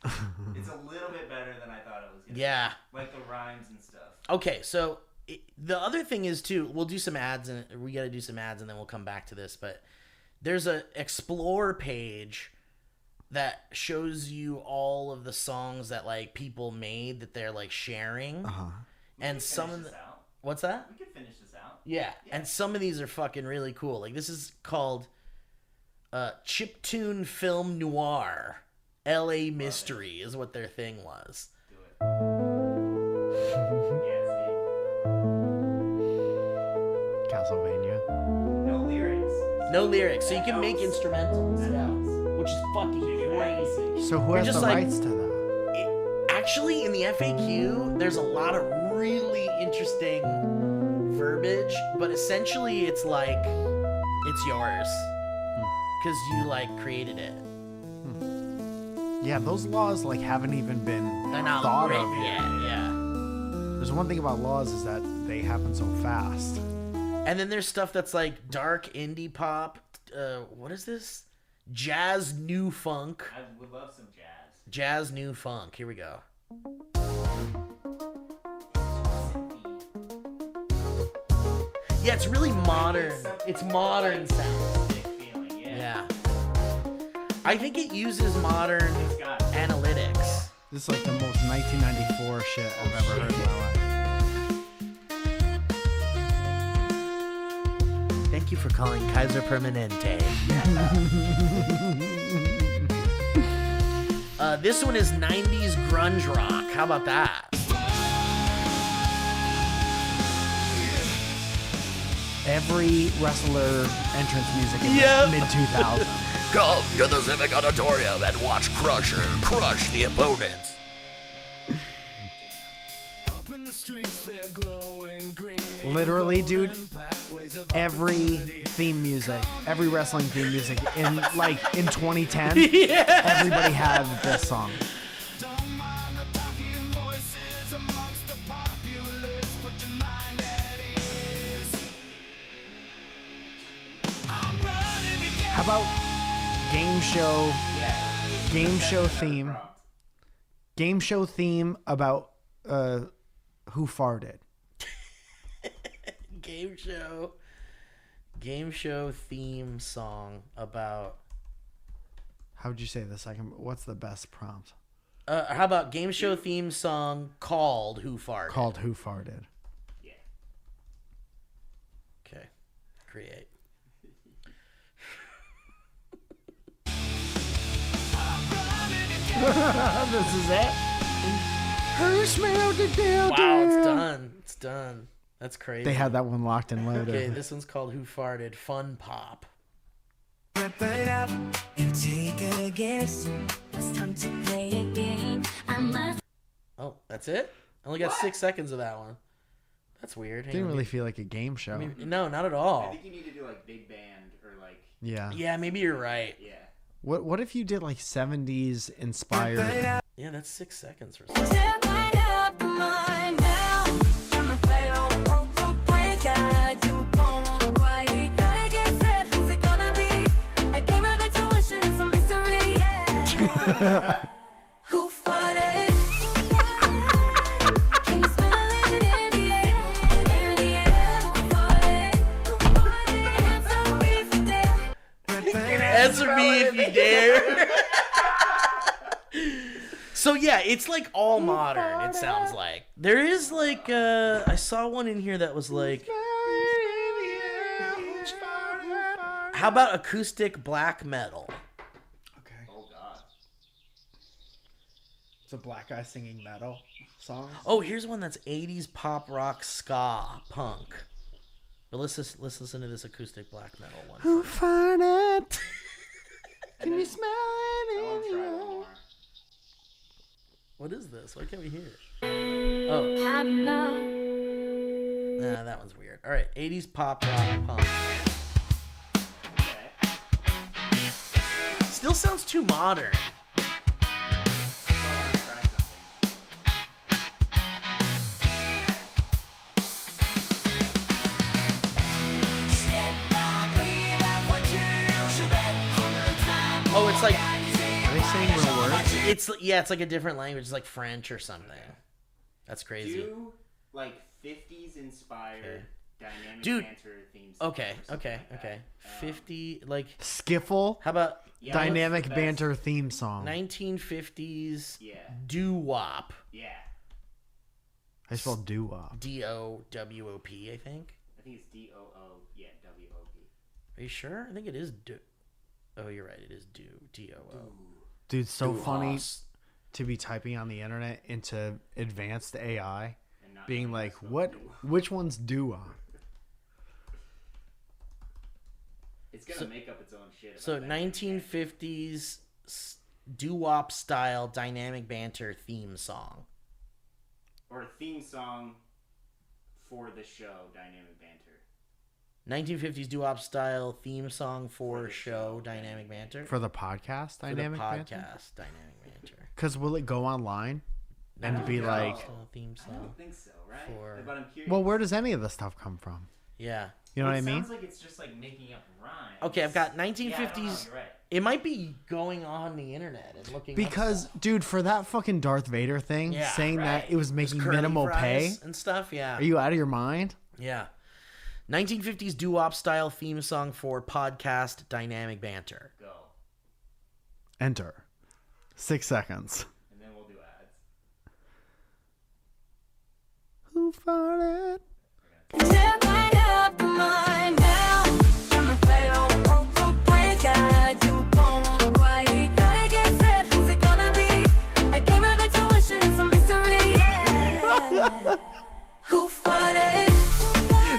It's a little bit better than I thought it was gonna be. Yeah. Like the rhymes and stuff. Okay, so the other thing is too. We'll do some ads, and we got to do some ads, and then we'll come back to this. But there's a explore page that shows you all of the songs that like people made that they're like sharing, and some of the what's that? We could finish this out. Yeah, and some of these are fucking really cool. Like this is called Chiptune Film Noir. LA Mystery is what their thing was. Do it. Yeah, see? Castlevania. No lyrics. No lyrics, so you can make instrumentals. Yeah, which is fucking crazy. So who You're has just the like- rights to that? Actually, in the FAQ, there's a lot of really interesting verbiage, but essentially it's like it's yours because you like created it. Yeah, those laws like haven't even been They're not thought written of yet. Yeah. There's one thing about laws is that they happen so fast. And then there's stuff that's like dark indie pop. What is this? Jazz new funk. I would love some jazz. Jazz new funk. Here we go. Yeah, it's really modern. It's modern sound. Feeling, Yeah. I think it uses modern got it. analytics. This is like the most 1994 shit I've ever heard in my life. Thank you for calling Kaiser Permanente. This one is 90s grunge rock. How about that? Every wrestler entrance music in Yep. the mid-2000s. Come to the Civic Auditorium and watch Crusher crush the opponents. Literally, dude, every theme music, every wrestling theme music in 2010, everybody had this song. How about game show theme? Game show theme about who farted. Game show theme song about. How would you say the second? What's the best prompt? How about game show theme song called Who Farted? Called Who Farted. Yeah. Okay. Create. This is it. Who smelled the damn? Wow, it's done. It's done. That's crazy. They had that one locked and loaded. Okay, this one's called Who Farted? Fun Pop. Wrap it up and take a guess. It's time to play a game. I must. Oh, that's it? I only got 6 seconds of that one. That's weird. Hang Didn't on. really feel like a game show. No, not at I all. think you need to do like big band or like Yeah. Yeah, maybe you're right. yeah. What if you did like 70s inspired? Yeah, that's 6 seconds for Step right up my now. I'm afraid I won't break. I do won't quite. I get set. Who's it gonna be? I came out of tuition. It's a mystery. Yeah. Who farted? Can you smell it in the air? In the air. Who farted? Who farted? Answer me if you dare. Answer me if you dare. So yeah, it's like all modern, it sounds like. There is like I saw one in here that was like, how about acoustic black metal? Okay. Oh god. It's a black guy singing metal song. Oh, here's one that's 80s pop rock ska punk. But let's listen to this acoustic black metal one. Who farted? Can you smell I it want to in try the one air? more. What is this? Why can't we hear it? Oh, I know. nah, that one's weird. All right, 80s pop rock punk. Okay. Still sounds too modern. So I want to try something. Oh, it's like Are they saying real words? it's like a different language. It's like French or something. That's crazy. Do like 50s inspired dynamic Dude, banter themes. Okay, okay. 50 like Skiffle. how about Yeah, Dynamic what's the best- banter theme song. 1950s Yeah. doo-wop. Yeah. I spelled doo-wop. DOWOP, I think. I think it's DOO. Yeah, WOP. Are you sure? I think it is do. Oh, you're right. It is do. DOO. Dude, so funny Doo-hoss. to be typing on the internet into advanced AI, And not being knowing like, how to spell what? do. Which one's doo-wop? It's gonna make up its own shit. So about that. 1950s doo-wop style dynamic banter theme song. Or a theme song for the show, Dynamic Banter. 1950s doo-wop style theme song for show dynamic banter. For the podcast, For the dynamic podcast banter? dynamic banter. Because will it go online and be know. like, Theme I song. don't think so, right? For- But I'm curious. well, where does any of this stuff come from? Yeah. You know what I It mean? sounds like it's just like making up rhymes. Okay, I've got Yeah, I 1950s. don't know, you're right. It might be going on the internet and looking up Because, stuff. dude, for that fucking Darth Vader thing, Yeah, saying that right. it was Just making curly minimal pay, fries and stuff. Yeah. are you out of your mind? Yeah. 1950s doo-wop style theme song for podcast dynamic banter. Go. Enter. 6 seconds. And then we'll do ads. Who farted? Can't light up mine now. I'm afraid I won't break out. You won't wait. Gotta get set. Who's it gonna be? I gave her the tuition. It's a mystery. Yeah. Who farted?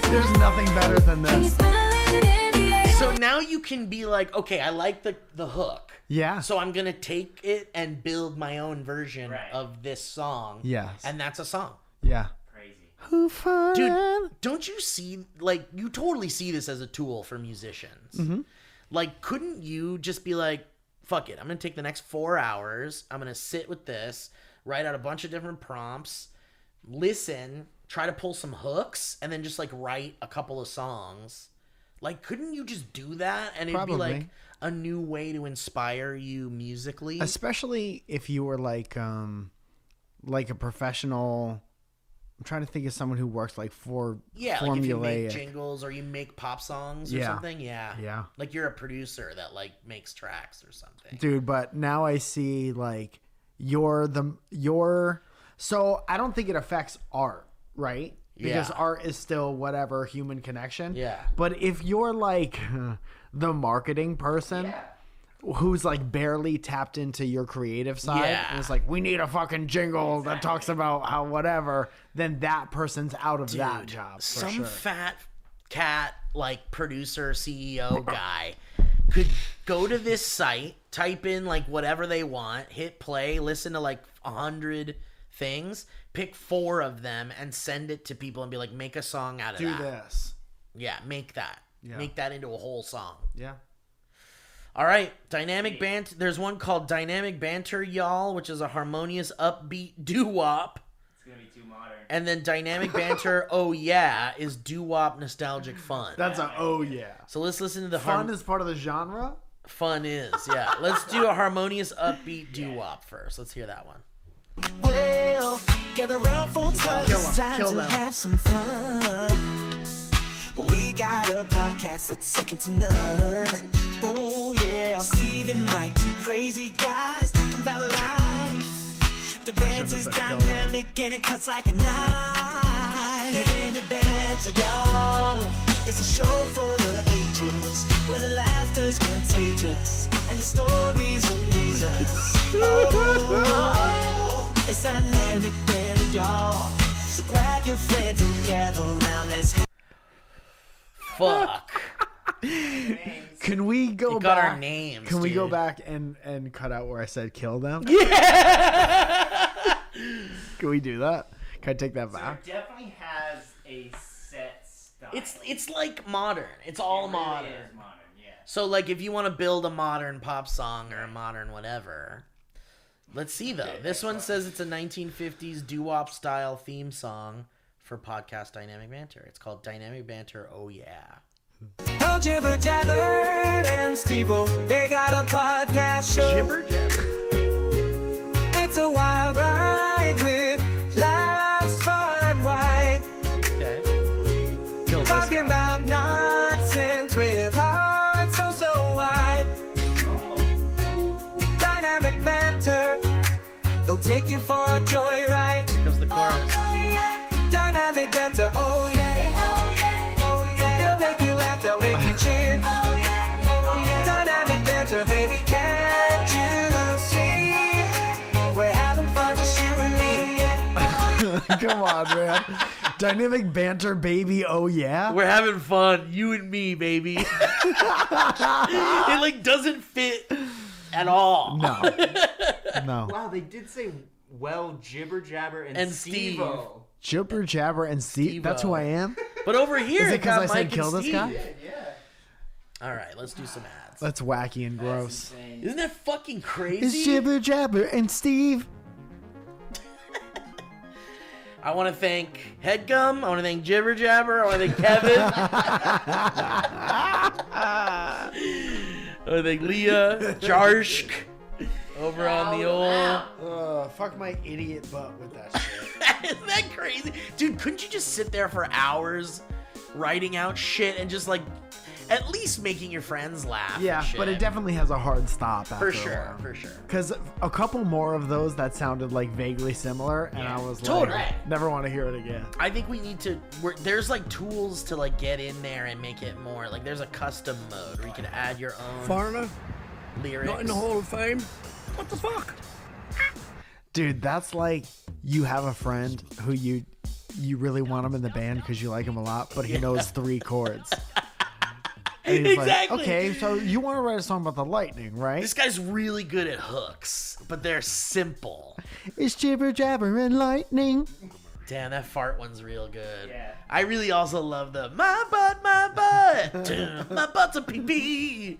There's nothing better than Can you this. smell it in the air? So now you can be like, okay, I like the hook. Yeah. So I'm gonna take it and build my own version Right. of this song. Yes. And that's a song. Yeah. Crazy. Who farted? Dude, don't you see, like, you totally see this as a tool for musicians. Mm-hmm. Like, couldn't you just be like, fuck it, I'm going to take the next 4 hours, I'm going to sit with this, write out a bunch of different prompts, listen, try to pull some hooks, and then just, like, write a couple of songs. Like, couldn't you just do that? And it'd be, like, Probably. a new way to inspire you musically? Especially if you were like a professional. I'm trying to think of someone who works like for Yeah, like if you make formulaic. jingles or you make pop songs or Yeah. something. Yeah. Yeah. Like you're a producer that like makes tracks or something. Dude, but now I see like you're so I don't think it affects art, right? Because Yeah. art is still whatever human connection. Yeah. But if you're like the marketing person who's like barely tapped into your creative side Yeah. and it's like, we need a fucking jingle that talks about how whatever, then that person's out of that Dude, job. For some sure. fat cat like producer CEO guy could go to this site, type in like whatever they want, hit play, listen to like 100 things, pick 4 of them and send it to people and be like, make a song out of Do that. this. Yeah, make that. Yeah. Make that into a whole song. Yeah. All right, Dynamic Banter. There's one called Dynamic Banter, y'all, which is a harmonious, upbeat doo-wop. It's gonna be too modern. And then Dynamic Banter, oh yeah, is doo-wop nostalgic fun. That's a oh yeah. So let's listen to the Fun is part of the genre? Fun is, yeah. Let's do a harmonious, upbeat doo-wop first. Let's hear that one. Well, gather around for time. Kill 'em, It's time kill to them. have some fun. We got a podcast that's second to none. Oh yeah, Steve and Mike, two crazy guys talking about life. The banter's dynamic and it cuts like a knife. Get into banter, y'all. It's a show full of ages where the laughter's contagious and the stories amaze us. Oh, it's dynamic banter, y'all. So grab your friends and gather around. Let's Fuck. Can we go You back? got our names, Can we go dude. back and cut out where I said kill them? Can we do that? Can I take that So back? it definitely has a set style. It's like modern. It's all It really modern. is modern, yeah. So like if you want to build a modern pop song or a modern whatever. Let's see though. This one says it's a 1950s doo-wop style theme song for podcast Dynamic Banter. It's called Dynamic Banter, oh yeah. Oh, Jibber Jabber and Steeple, they got a podcast show. Jibber jabber. It's a wild ride with laughs far and wide. Okay. Kill this Talking guy. about nonsense with hearts so wide. Dynamic banter, they'll take you for a joyride. Here comes the chorus. Oh yeah, dynamic banter, oh yeah, oh yeah. They'll make you laugh, they'll make you cheer. Oh yeah, dynamic banter, baby, can't you see? We're having fun, just you and me. Come on, man. Dynamic banter, baby. Oh yeah. We're having fun, you and me, baby. It like doesn't fit at all. No. No. Wow, they did say jibber jabber and Steve. Steve-O. Jibber jabber and Steve. That's who I am. But over here, Is it it got because I said Mike kill and this Steve. guy? All right, let's do some ads. That's wacky and gross. Insane. Isn't that fucking It's crazy? jibber jabber and Steve. I want to thank Headgum. I want to thank Jibber Jabber. I want to thank Kevin. I want to thank Leah, Jarshk, over on the old. Fuck my idiot butt with that shit. Isn't that crazy? Dude, couldn't you just sit there for hours writing out shit and just like at least making your friends laugh? Yeah, and shit? but it definitely has a hard stop after For sure, for sure. Because a couple more of those that sounded like vaguely similar, and I was Totally. like, never want to hear it again. I think we need to. There's like tools to like get in there and make it more like there's a custom mode where you can add your own Foreigner, lyrics. not in the Hall of Fame. What the fuck? Dude, that's like you have a friend who you really want him in the band because you like him a lot, but he knows 3 chords. And he's Exactly. like, okay, so you want to write a song about the lightning, right? This guy's really good at hooks, but they're simple. It's jibber jabber and lightning. Damn, that fart one's real good. Yeah. I really also love the my butt, my butt's a pee pee.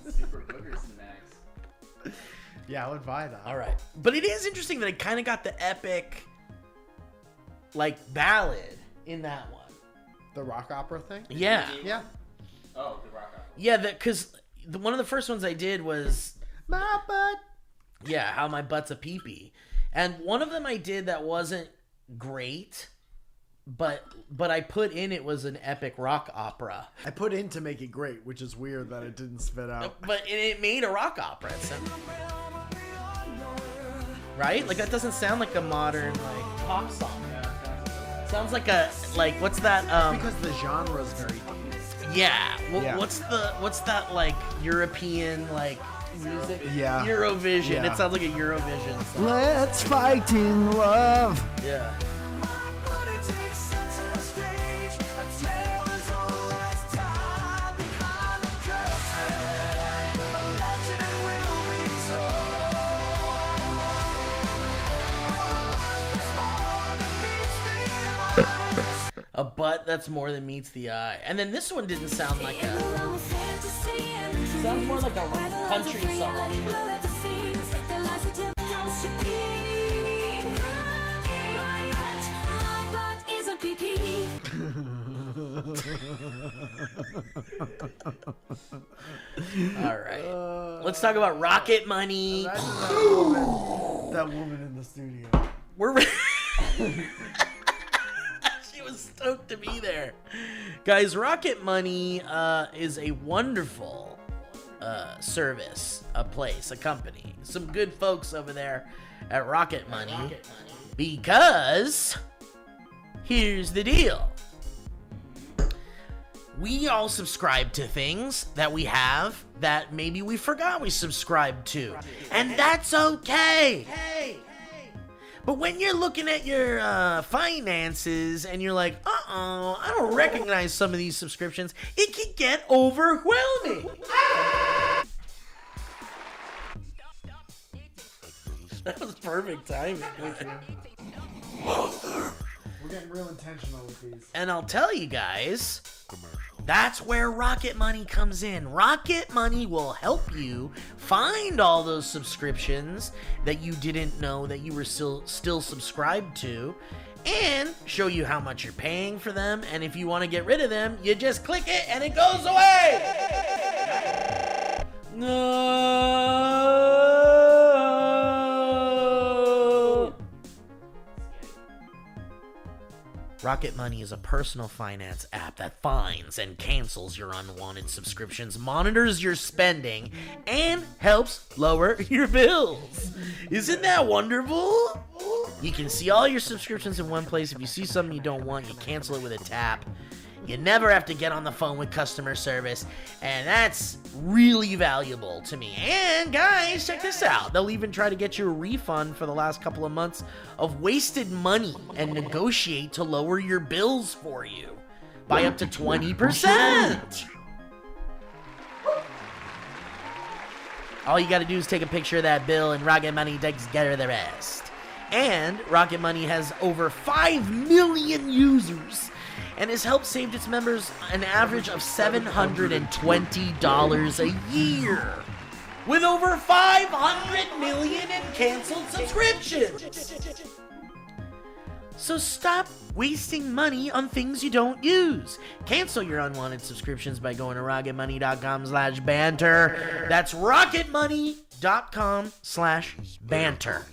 Super Booger snacks. Yeah, I would buy that. All right, but it is interesting that it kind of got the epic, like ballad in that one. The rock opera thing? Yeah, Yeah. Oh, the rock opera. yeah, because one of the first ones I did was My butt. yeah, how my butt's a pee pee, and one of them I did that wasn't great, but I put in it was an epic rock opera. I put in to make it great, which is weird that it didn't spit out. But it made a rock opera. Right? Like that doesn't sound like a modern like pop song. Sounds like a what's that? Because the genre is very deep. Yeah. Yeah. What's that like European like music? Yeah. Eurovision. Yeah. It sounds like a Eurovision song. Let's fight in love. Yeah. A butt that's more than meets the eye. And then this one didn't sound like a... Sounds more like a country song. All right. Let's talk about Rocket Money. That woman in the studio. We're... She was stoked to be there. Guys, Rocket Money is a wonderful service, a place, a company. Some good folks over there at Rocket Money. Because here's the deal. We all subscribe to things that we have that maybe we forgot we subscribed to. And that's okay. But when you're looking at your finances and you're like, I don't recognize some of these subscriptions, it can get overwhelming. That was perfect timing. We're getting real intentional with these. And I'll tell you guys, that's where Rocket Money comes in. Rocket Money will help you find all those subscriptions that you didn't know that you were still subscribed to, and show you how much you're paying for them. And if you want to get rid of them, you just click it and it goes away. No. Rocket Money is a personal finance app that finds and cancels your unwanted subscriptions, monitors your spending, and helps lower your bills. Isn't that wonderful? You can see all your subscriptions in one place. If you see something you don't want, you cancel it with a tap. You never have to get on the phone with customer service, and that's really valuable to me. And guys, check this out. They'll even try to get you a refund for the last couple of months of wasted money and negotiate to lower your bills for you by up to 20%. All you gotta do is take a picture of that bill and Rocket Money takes care of the rest. And Rocket Money has over 5 million users and has helped save its members an average of $720 a year, with over 500 million in canceled subscriptions. So stop wasting money on things you don't use. Cancel your unwanted subscriptions by going to rocketmoney.com/banter. That's rocketmoney.com/banter.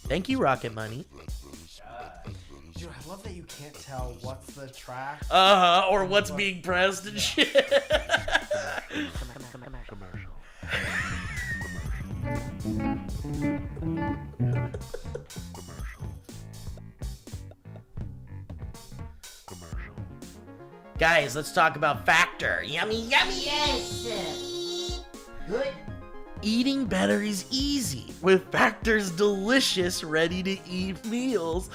Thank you, Rocket Money. Dude, I love that you can't tell what's the track. Or what's being pressed and shit. Guys, let's talk about Factor. Yummy, yummy. Yes. Good. Eating better is easy with Factor's delicious, ready-to-eat meals.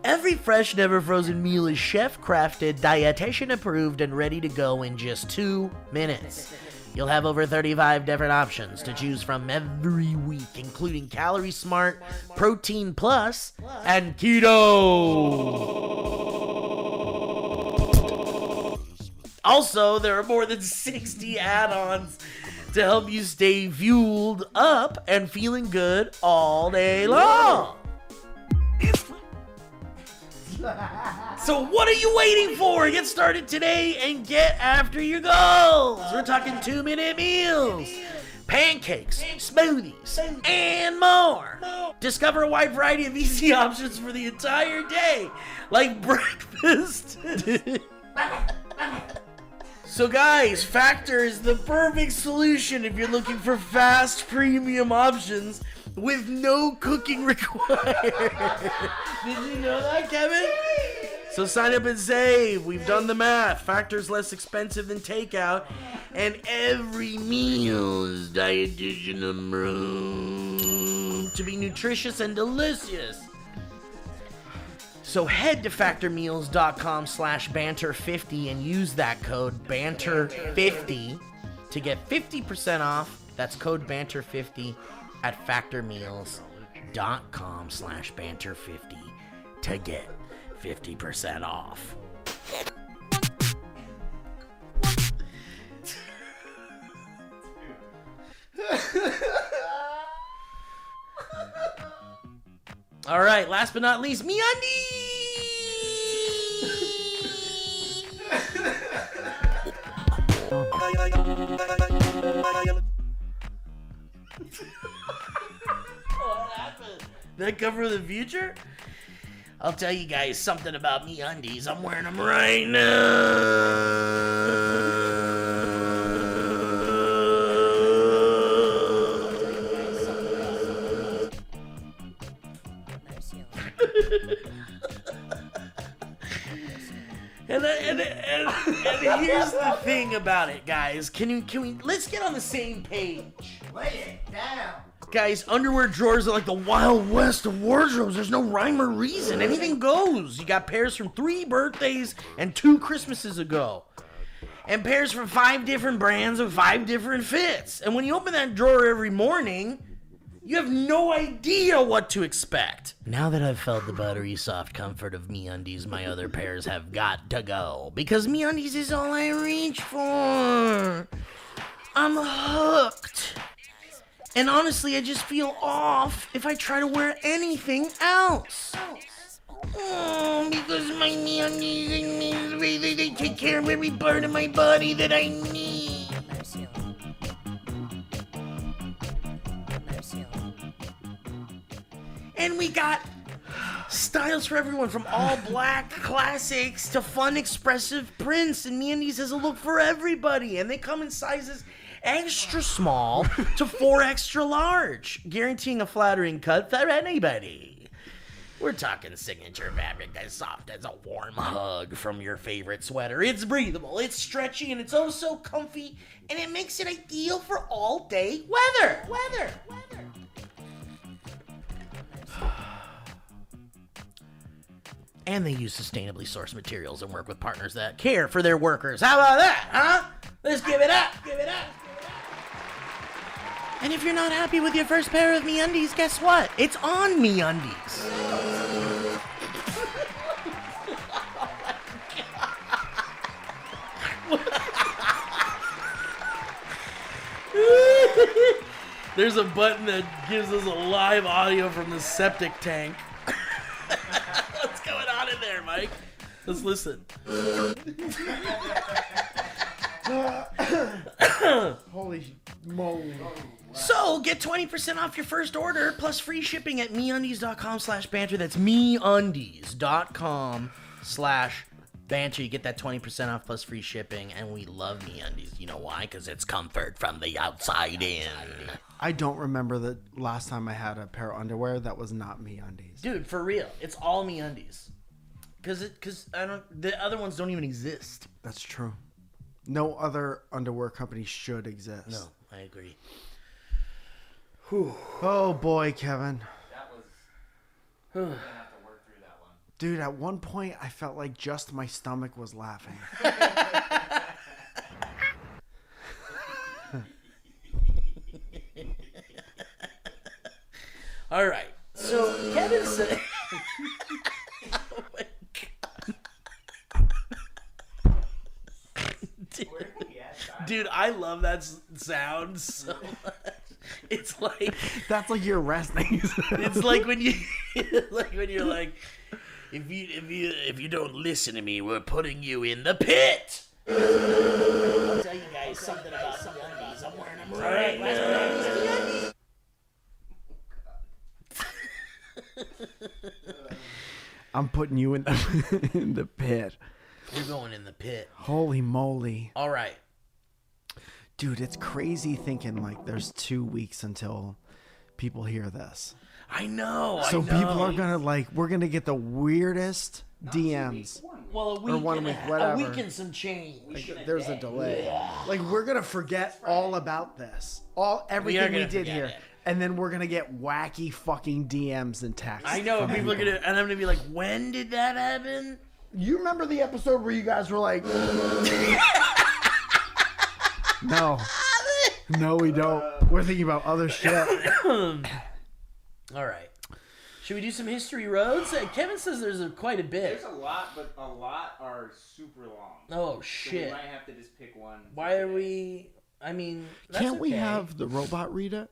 Every fresh, never frozen meal is chef-crafted, dietitian-approved, and ready to go in just 2 minutes. You'll have over 35 different options to choose from every week, including Calorie Smart, Protein Plus, and Keto. Also, there are more than 60 add-ons to help you stay fueled up and feeling good all day long. So what are you waiting for? Get started today and get after your goals. We're talking 2-minute meals, pancakes, smoothies, and more. Discover a wide variety of easy options for the entire day, like breakfast. So guys, Factor is the perfect solution if you're looking for fast premium options with no cooking required. Did you know that, Kevin? So sign up and save. We've done the math. Factor's less expensive than takeout, and every meal is dietitian approved to be nutritious and delicious. So head to factormeals.com/banter50 and use that code banter50 to get 50% off. That's code banter50 at factormeals.com/banter50 to get 50% off. All right, last but not least, MeUndies! What happened? That cover the future? I'll tell you guys something about MeUndies. I'm wearing them right now. And here's the thing about it, guys. Can we let's get on the same page. Lay it down. Guys, underwear drawers are like the Wild West of wardrobes. There's no rhyme or reason. Anything goes. You got pairs from 3 birthdays and 2 Christmases ago. And pairs from 5 different brands and 5 different fits. And when you open that drawer every morning, you have no idea what to expect. Now that I've felt the buttery soft comfort of MeUndies, my other pairs have got to go. Because MeUndies is all I reach for. I'm hooked. And honestly, I just feel off if I try to wear anything else. Because my MeUndies, they take care of every part of my body that I need. And we got styles for everyone, from all black classics to fun expressive prints. And MeUndies has a look for everybody. And they come in sizes extra small to 4 extra large, guaranteeing a flattering cut for anybody. We're talking signature fabric that's soft as a warm hug from your favorite sweater. It's breathable, it's stretchy, and it's oh so comfy, and it makes it ideal for all day weather. And they use sustainably sourced materials and work with partners that care for their workers. How about that, huh? Let's give it up. And if you're not happy with your first pair of MeUndies, guess what? It's on MeUndies. There's a button that gives us a live audio from the septic tank. What's going on in there, Mike? Let's listen. Holy moly. So, get 20% off your first order plus free shipping at MeUndies.com/banter. That's MeUndies.com/banter. You get that 20% off plus free shipping, and we love MeUndies. You know why? Because it's comfort from the outside in. I don't remember the last time I had a pair of underwear that was not MeUndies. Dude, for real. It's all MeUndies. Because the other ones don't even exist. That's true. No other underwear company should exist. No, I agree. Whew. Oh boy, Kevin. That was. We're gonna have to work through that one. Dude, at one point I felt like just my stomach was laughing. All right. So Kevin said. Oh my God. Dude, I love that sound so much. It's like That's like your resting. it's like when you you're like, if you don't listen to me, we're putting you in the pit. I'll tell you guys something about some undies. I'm wearing them right now. I'm putting you in the pit. You're going in the pit. Holy moly. All right. Dude, it's crazy thinking like there's 2 weeks until people hear this. I know. So I know. people are gonna we're gonna get the weirdest DMs. Well, a week, or 1 week, a whatever. week and some change. There's a delay. Like we're gonna forget all about this, everything we gonna did forget here, it. and then we're gonna get wacky fucking DMs and texts. I know. from People are gonna, and I'm gonna be like, when did that happen? You remember the episode where you guys were like, no, we don't. We're thinking about other shit. All right. Should we do some history roads? Kevin says there's quite a bit. There's a lot, but a lot are super long. Oh So we shit! might have to just pick one. Why are we? I mean, that's Can't we okay. have the robot read it?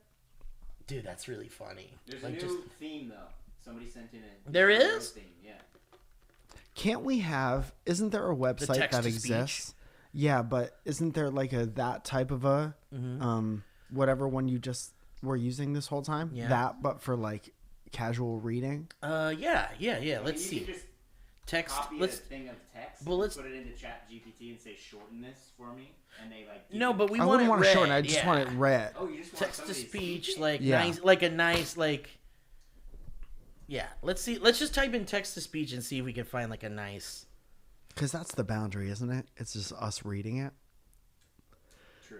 Dude, that's really funny. There's Like, a new just theme though. Somebody sent in a. There is? Theme, yeah. Can't we have? Isn't there a website that text-to-speech? exists? Yeah, but isn't there like that type of a whatever one you just were using this whole time? Yeah. That, but for like casual reading. Yeah. Let's You see. can just Text. copy Let's. a thing of text. Well, let's- put it into Chat GPT and say shorten this for me, and they like. give No, you- but we I want wouldn't it want to read. shorten. I just yeah. want it read. Oh, you just want Text to somebody speech, speaking? like Yeah. nice, like a nice, like. Yeah. Let's see. Let's just type in text to speech and see if we can find like a nice. Because that's the boundary, isn't it? It's just us reading it. True.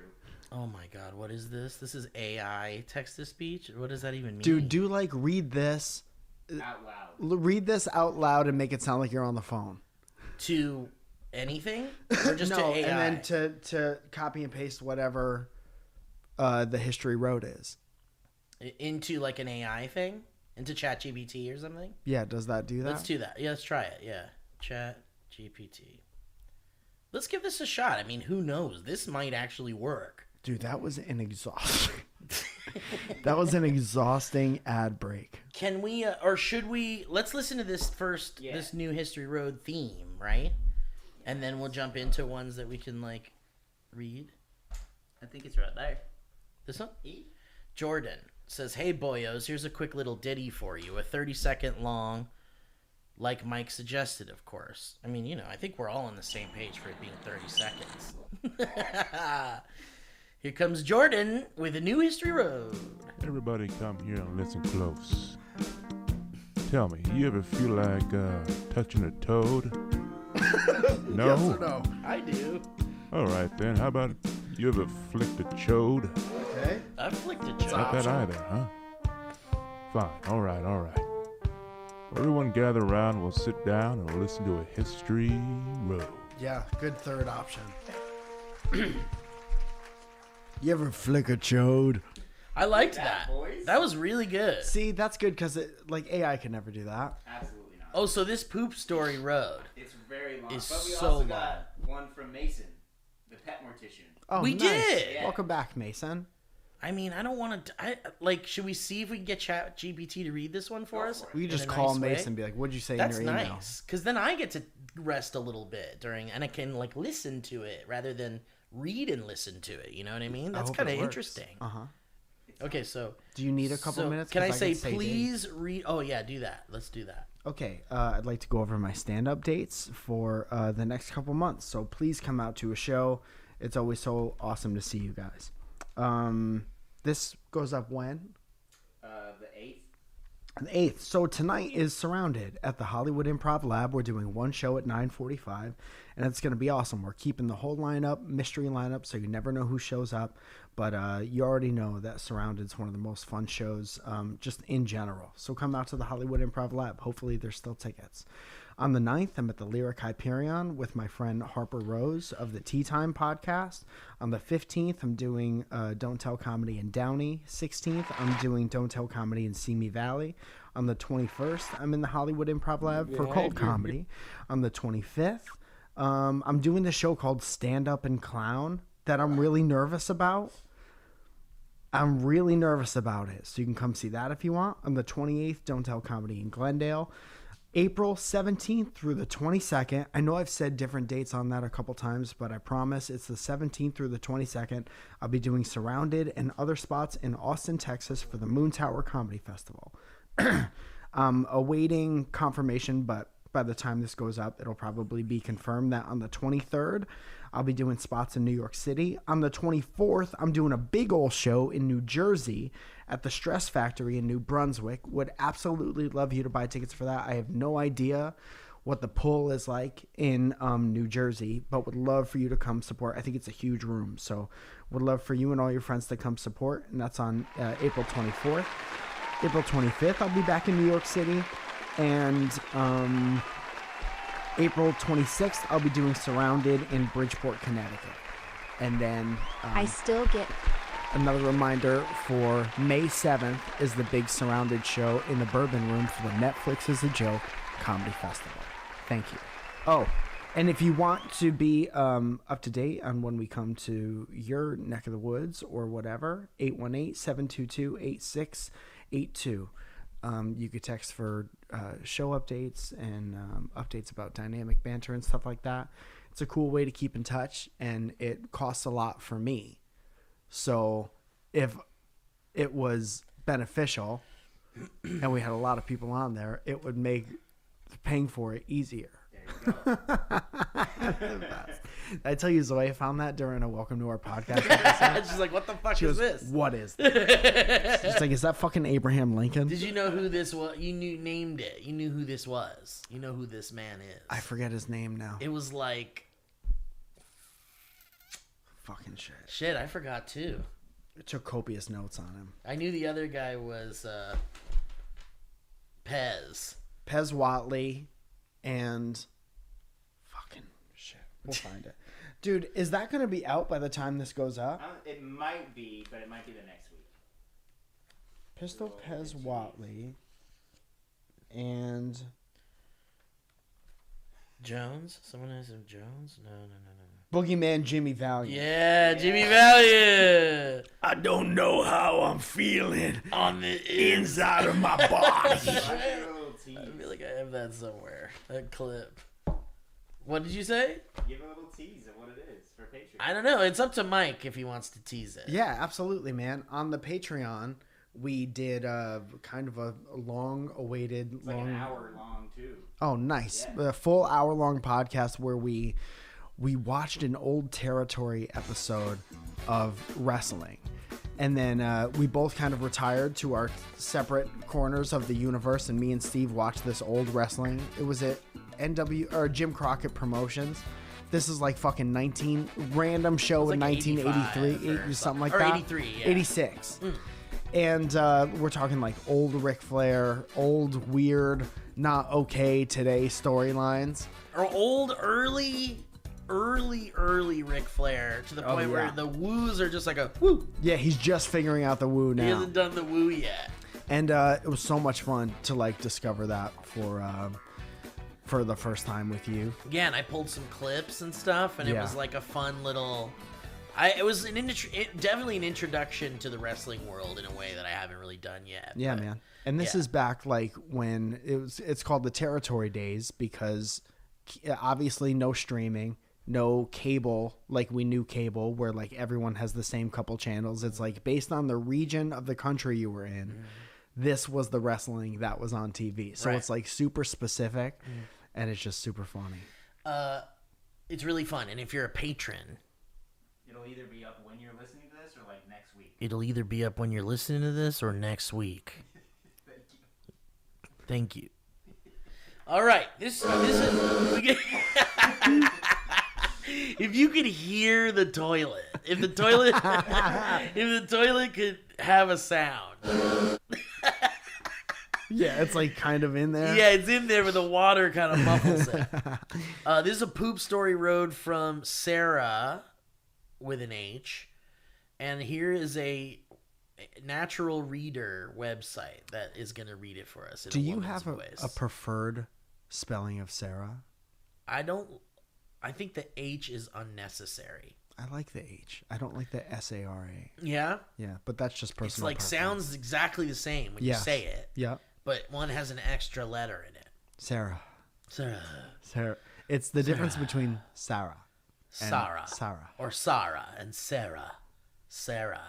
Oh my God! What is this? This is AI text to speech. What does that even mean? Dude, do like read this. Out loud. Read this out loud and make it sound like you're on the phone. To anything or just to No, AI? and then to copy and paste whatever the history road is. Into like an AI thing, into ChatGPT or something. Yeah, does that do that? Let's do that. Yeah, let's try it. Yeah, ChatGPT. Let's give this a shot. I mean, who knows? This might actually work. Dude, that was an exhausting. That was an exhausting ad break. Can we, or should we? Let's listen to this first. Yeah. This new History Road theme, right? And then we'll jump into ones that we can like read. I think it's right there. This one. Jordan says, "Hey boyos, here's a quick little ditty for you. A 30-second long, like Mike suggested, of course. I mean, you know, I think we're all on the same page for it being 30 seconds." Here comes Jordan with a new History Road. Everybody come here and listen close. tell me, you ever feel like touching a toad? No? Yes or no? I do. All right, then. How about you ever flicked a chode? Okay. I flicked a joke. Not that either, huh? Fine. All right. Everyone gather around. We'll sit down and we'll listen to a history road. Yeah, good third option. You ever flick a chode? I liked that. boys. That was really good. See, that's good because AI could never do that. Absolutely not. Oh, so this poop story road. It's very long. It's But we so also long. got one from Mason, the pet mortician. Oh, We nice. did. Yeah. Welcome back, Mason. I mean, I don't want to. Should we see if we can get Chat GPT to read this one for us? We in just a call nice way? Mason and be like, "What'd you say That's in your email?" nice, because then I get to rest a little bit and I can listen to it rather than read and listen to it. You know what I mean? That's hope kind of it works. interesting. Uh huh. Okay, so Do you need a couple so minutes? Can 'Cause I say could please read? Oh yeah, do that. Let's do that. Okay, I'd like to go over my stand-up dates for the next couple months. So please come out to a show. It's always so awesome to see you guys. This goes up when? The 8th. The 8th. So tonight is Surrounded at the Hollywood Improv Lab. We're doing one show at 9:45, and it's going to be awesome. We're keeping the whole lineup, mystery lineup, so you never know who shows up. But you already know that Surrounded is one of the most fun shows just in general. So come out to the Hollywood Improv Lab. Hopefully there's still tickets. On the 9th, I'm at the Lyric Hyperion with my friend Harper Rose of the Tea Time podcast. On the 15th, I'm doing Don't Tell Comedy in Downey. 16th, I'm doing Don't Tell Comedy in Simi Valley. On the 21st, I'm in the Hollywood Improv Lab for Cold Comedy. On the 25th, I'm doing the show called Stand Up and Clown that I'm really nervous about. I'm really nervous about it. So you can come see that if you want. On the 28th, Don't Tell Comedy in Glendale. April 17th through the 22nd. I know I've said different dates on that a couple times, but I promise it's the 17th through the 22nd. I'll be doing Surrounded and other spots in Austin, Texas for the Moon Tower Comedy Festival. I'm awaiting confirmation, but by the time this goes up, it'll probably be confirmed that on the 23rd, I'll be doing spots in New York City. On the 24th, I'm doing a big old show in New Jersey at the Stress Factory in New Brunswick. Would absolutely love you to buy tickets for that. I have no idea what the pull is like in New Jersey, but would love for you to come support. I think it's a huge room, so would love for you and all your friends to come support, and that's on April 24th. April 25th, I'll be back in New York City, and April 26th, I'll be doing Surrounded in Bridgeport, Connecticut. And then I still get another reminder for May 7th is the big Surrounded show in the Bourbon Room for the Netflix is a Joke Comedy Festival. Thank you. Oh, and if you want to be up to date on when we come to your neck of the woods or whatever, 818-722-8682. You could text for show updates and updates about dynamic banter and stuff like that. It's a cool way to keep in touch, and it costs a lot for me. So if it was beneficial and we had a lot of people on there, it would make paying for it easier. I tell you, Zoe found that during a welcome to our podcast episode. She's like, what the fuck She is goes, this? what is this? She's like, is that fucking Abraham Lincoln? Did you know who this was? You named it. You knew who this was. You know who this man is. I forget his name now. It was like... Fucking shit. Shit, I forgot too. I took copious notes on him. I knew the other guy was Pez. Pez Watley and... Fucking shit. We'll find it. Dude, is that going to be out by the time this goes up? It might be, but it might be the next week. Pistol Pez Watley and... Jones? Someone has him Jones? No. Boogeyman Jimmy Valiant. Yeah, Jimmy Valiant. I don't know how I'm feeling On the inside of my body. I feel like I have that somewhere. That clip. What did you say? Give a little tease of what it is for Patreon. I don't know. It's up to Mike if he wants to tease it. Yeah, absolutely, man. On the Patreon, we did kind of a long-awaited... It's like an hour long, too. Oh, nice. Yeah. A full hour-long podcast where we watched an old territory episode of wrestling. And then we both kind of retired to our separate corners of the universe, and me and Steve watched this old wrestling. It was at Jim Crockett Promotions. This is like fucking random show in like 1983, 85 or something like or that. 83, yeah. 86. And we're talking like old Ric Flair, old weird, not okay today storylines. Or old, early Ric Flair to the point where the woos are just like a woo. Yeah, he's just figuring out the woo now. He hasn't done the woo yet. And it was so much fun to like discover that for the first time with you. Yeah, and I pulled some clips and stuff, and it Yeah. was like a fun little. It was definitely an introduction to the wrestling world in a way that I haven't really done yet. Yeah, but- man. And this is back like when it's called the Territory Days, because obviously no streaming, no cable like we knew cable, where like everyone has the same couple channels. It's like based on the region of the country you were in. This was the wrestling that was on TV. So Right. it's like super specific, and it's just super funny. It's really fun, and if you're a patron, It'll either be up when you're listening to this or like next week. it'll either be up when you're listening to this or next week. Thank you. All right, this is. If you could hear the toilet, if the toilet could have a sound. Yeah, it's like kind of in there. Yeah, it's in there, but the water kind of muffles it. This is a poop story road from Sarah with an H. And here is a natural reader website that is going to read it for us. In Do a you woman's have a voice. preferred spelling of Sarah? I don't. I think the H is unnecessary. I like the H. I don't like the SARA. Yeah? Yeah, but that's just personal. It's like preference. sounds exactly the same when Yes. you say it. Yeah. But one has an extra letter in it. Sarah. Sarah. It's the difference between Sarah and Sarah. Sarah. Or Sarah and Sarah. Sarah.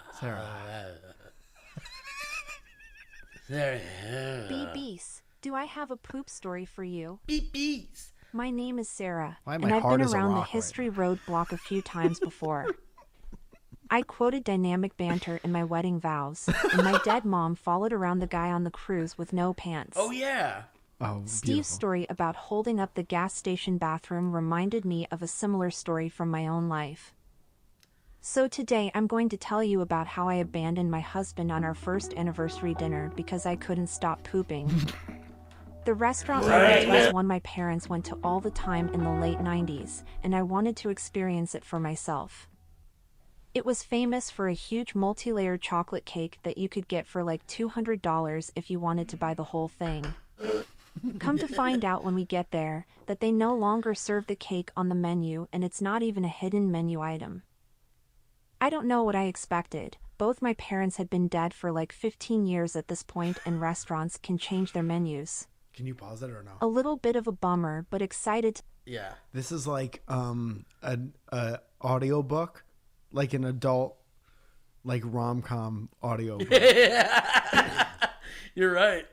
BBs, do I have a poop story for you? Beeps. My name is Sarah, Why and my I've heart been is a around the rock right history road block a few times before. I quoted dynamic banter in my wedding vows, and my dead mom followed around the guy on the cruise with no pants. Oh, yeah. Oh, Steve's beautiful. story about holding up the gas station bathroom reminded me of a similar story from my own life. So today I'm going to tell you about how I abandoned my husband on our first anniversary dinner because I couldn't stop pooping. The restaurant I went to was one my parents went to all the time in the late 90s, and I wanted to experience it for myself. It was famous for a huge multi-layered chocolate cake that you could get for like $200 if you wanted to buy the whole thing. Come to find out when we get there that they no longer serve the cake on the menu, and it's not even a hidden menu item. I don't know what I expected. Both my parents had been dead for like 15 years at this point, and restaurants can change their menus. Can you pause it or no? A little bit of a bummer, but excited to Yeah. This is like a audiobook, like an adult like rom-com audiobook. You're right.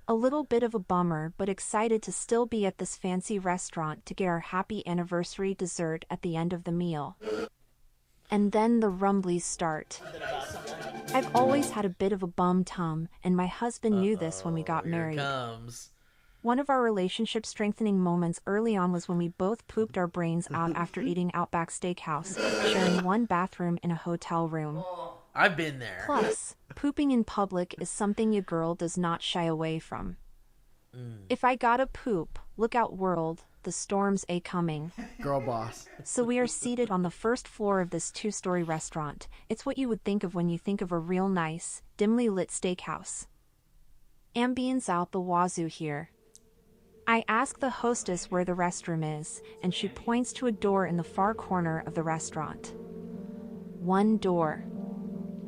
A little bit of a bummer, but excited to still be at this fancy restaurant to get our happy anniversary dessert at the end of the meal. And then the rumblies start. I've always had a bit of a bum tum, and my husband knew this when we got married. Here it comes. One of our relationship strengthening moments early on was when we both pooped our brains out after eating Outback Steakhouse, sharing one bathroom in a hotel room. I've been there. Plus, pooping in public is something your girl does not shy away from. If I gotta poop, look out world, the storm's a-coming. Girl boss. So we are seated on the first floor of this two-story restaurant. It's what you would think of when you think of a real nice, dimly lit steakhouse. Ambience out the wazoo here. I ask the hostess where the restroom is, and she points to a door in the far corner of the restaurant. One door.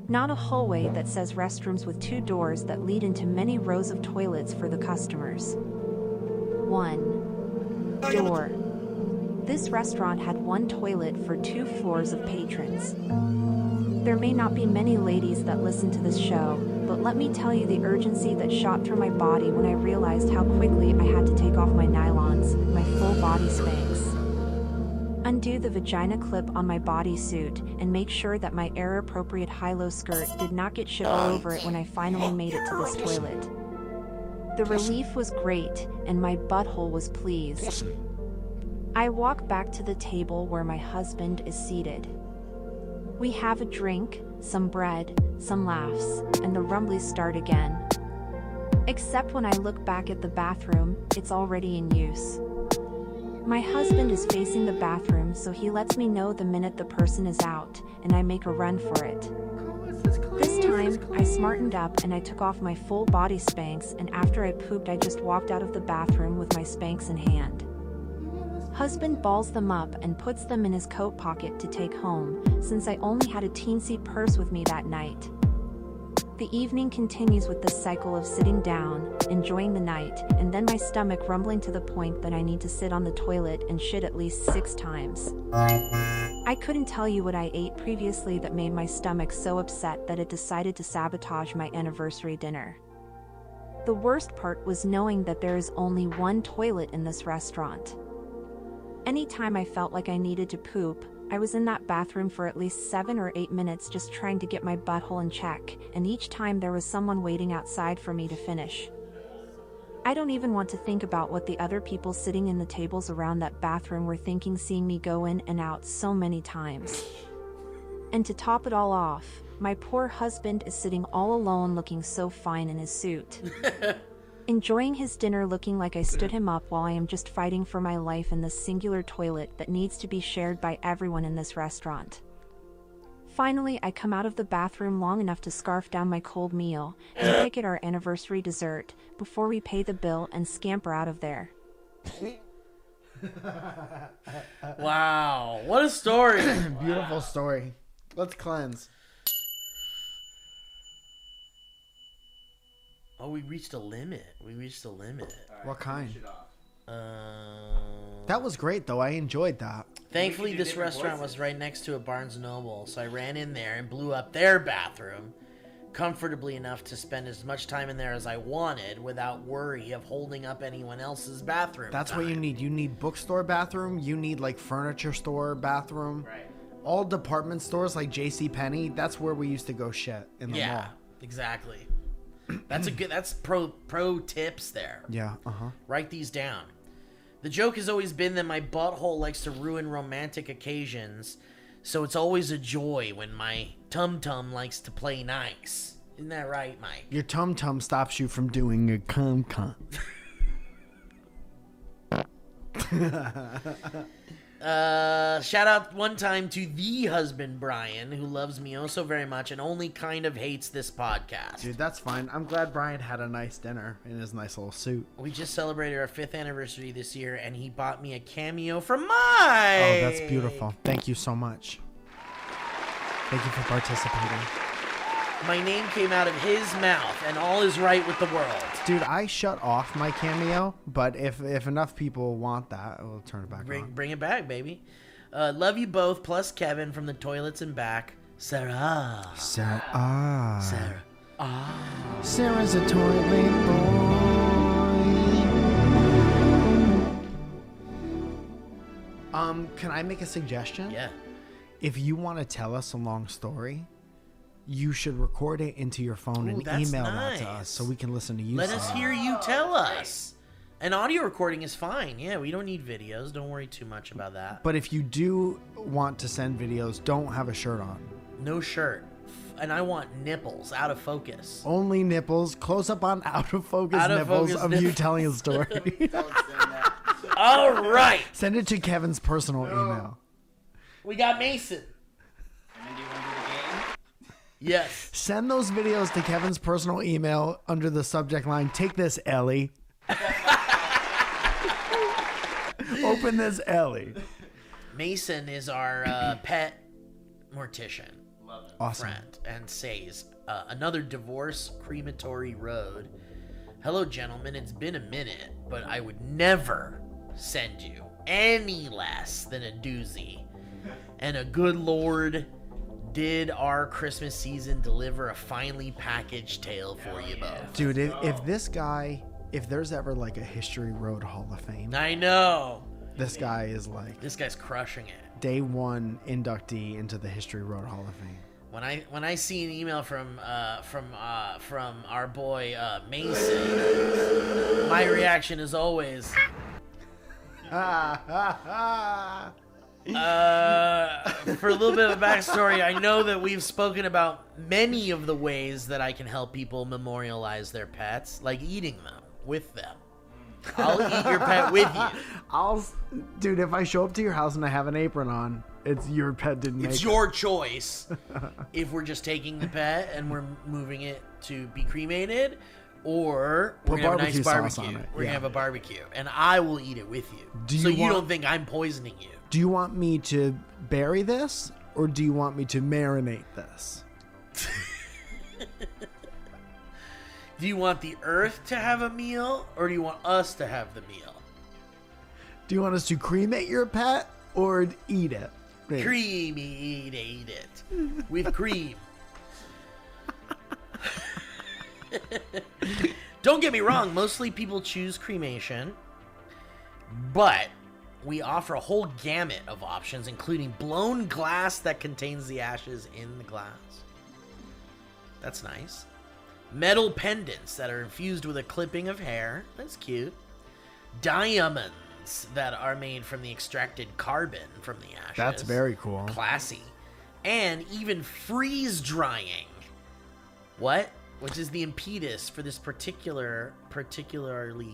Not a hallway that says restrooms with two doors that lead into many rows of toilets for the customers. One door. This restaurant had one toilet for 2 floors of patrons. There may not be many ladies that listen to this show, but let me tell you the urgency that shot through my body when I realized how quickly I had to take off my nylons, my full body Spanx. undo the vagina clip on my bodysuit, and make sure that my era-appropriate high-low skirt did not get shit all over it when I finally made it to this toilet. The relief was great, and my butthole was pleased. I walk back to the table where my husband is seated. We have a drink, some bread, some laughs, and the rumblies start again. Except when I look back at the bathroom, it's already in use. My husband is facing the bathroom, so he lets me know the minute the person is out, and I make a run for it. This time, I smartened up and I took off my full body Spanx, and after I pooped I just walked out of the bathroom with my Spanx in hand. Husband balls them up and puts them in his coat pocket to take home, since I only had a teensy purse with me that night. The evening continues with this cycle of sitting down, enjoying the night, and then my stomach rumbling to the point that I need to sit on the toilet and shit at least 6 times. I couldn't tell you what I ate previously that made my stomach so upset that it decided to sabotage my anniversary dinner. The worst part was knowing that there is only one toilet in this restaurant. Anytime I felt like I needed to poop, I was in that bathroom for at least 7 or 8 minutes just trying to get my butthole in check, and each time there was someone waiting outside for me to finish. I don't even want to think about what the other people sitting in the tables around that bathroom were thinking seeing me go in and out so many times. And to top it all off, my poor husband is sitting all alone looking so fine in his suit. Enjoying his dinner looking like I stood him up while I am just fighting for my life in this singular toilet that needs to be shared by everyone in this restaurant. Finally, I come out of the bathroom long enough to scarf down my cold meal and pick at our anniversary dessert before we pay the bill and scamper out of there. Wow, what a story. Beautiful story. Let's cleanse. Oh, we reached a limit. What kind? That was great, though. I enjoyed that. Thankfully, this restaurant was right next to a Barnes & Noble, so I ran in there and blew up their bathroom comfortably enough to spend as much time in there as I wanted without worry of holding up anyone else's bathroom. That's what you need. You need bookstore bathroom. You need, like, furniture store bathroom. Right. All department stores like JCPenney, that's where we used to go shit in the mall. Exactly. That's pro tips there. Yeah, Write these down. The joke has always been that my butthole likes to ruin romantic occasions, so it's always a joy when my tum-tum likes to play nice. Isn't that right, Mike? Your tum-tum stops you from doing a cum-cum. Shout out one time to the husband, Brian, who loves me oh so very much and only kind of hates this podcast. Dude, that's fine. I'm glad Brian had a nice dinner in his nice little suit. We just celebrated our 5th anniversary this year, and he bought me a cameo from Mike. Oh, that's beautiful. Thank you so much. Thank you for participating. My name came out of his mouth, and all is right with the world. Dude, I shut off my cameo, but if enough people want that, we'll turn it back on. Bring it back, baby. Love you both, plus Kevin from the toilets and back. Sarah. Sarah. Ah. Sarah's a toilet boy. Can I make a suggestion? Yeah. If you want to tell us a long story, you should record it into your phone and that's email that to nice. us so we can listen to you. Let say us it. hear you tell us. An audio recording is fine. Yeah, we don't need videos. Don't worry too much about that. But if you do want to send videos, don't have a shirt on. No shirt. And I want nipples out of focus. Only nipples, close up on out of focus Out of nipples focus of you nipples. telling a story. All right. Send it to Kevin's personal email. We got Mason. And then do you want to do the game? Yes. Send those videos to Kevin's personal email under the subject line, "Take this, Ellie." Open this, Ellie. Mason is our pet mortician Awesome. friend and says, another divorce crematory road. Hello, gentlemen. It's been a minute, but I would never send you any less than a doozy. And a good Lord did our Christmas season deliver a finely packaged tale for you both. Dude, if this guy, if there's ever like a History Road Hall of Fame, I know. This guy is like This guy's crushing it. day one inductee into the History Road Hall of Fame. When I see an email from our boy Mason, my reaction is always for a little bit of a backstory. I know that we've spoken about many of the ways that I can help people memorialize their pets, like eating them with them. I'll eat your pet with you. Dude, if I show up to your house and I have an apron on, it's your pet didn't make It's it. your choice if we're just taking the pet and we're moving it to be cremated, or we're Put gonna have a nice barbecue sauce barbecue. on it, We're yeah. gonna have a barbecue, and I will eat it with you. Do so you you want- don't think I'm poisoning you? Do you want me to bury this, or do you want me to marinate this? Do you want the earth to have a meal, or do you want us to have the meal? Do you want us to cremate your pet or eat it? Wait, Creamy, eat it with cream. Don't get me wrong, mostly people choose cremation, but we offer a whole gamut of options, including blown glass that contains the ashes in the glass. That's nice. Metal pendants that are infused with a clipping of hair. That's cute. Diamonds that are made from the extracted carbon from the ashes. That's very cool. Classy. And even freeze drying. What? Which is the impetus for this particularly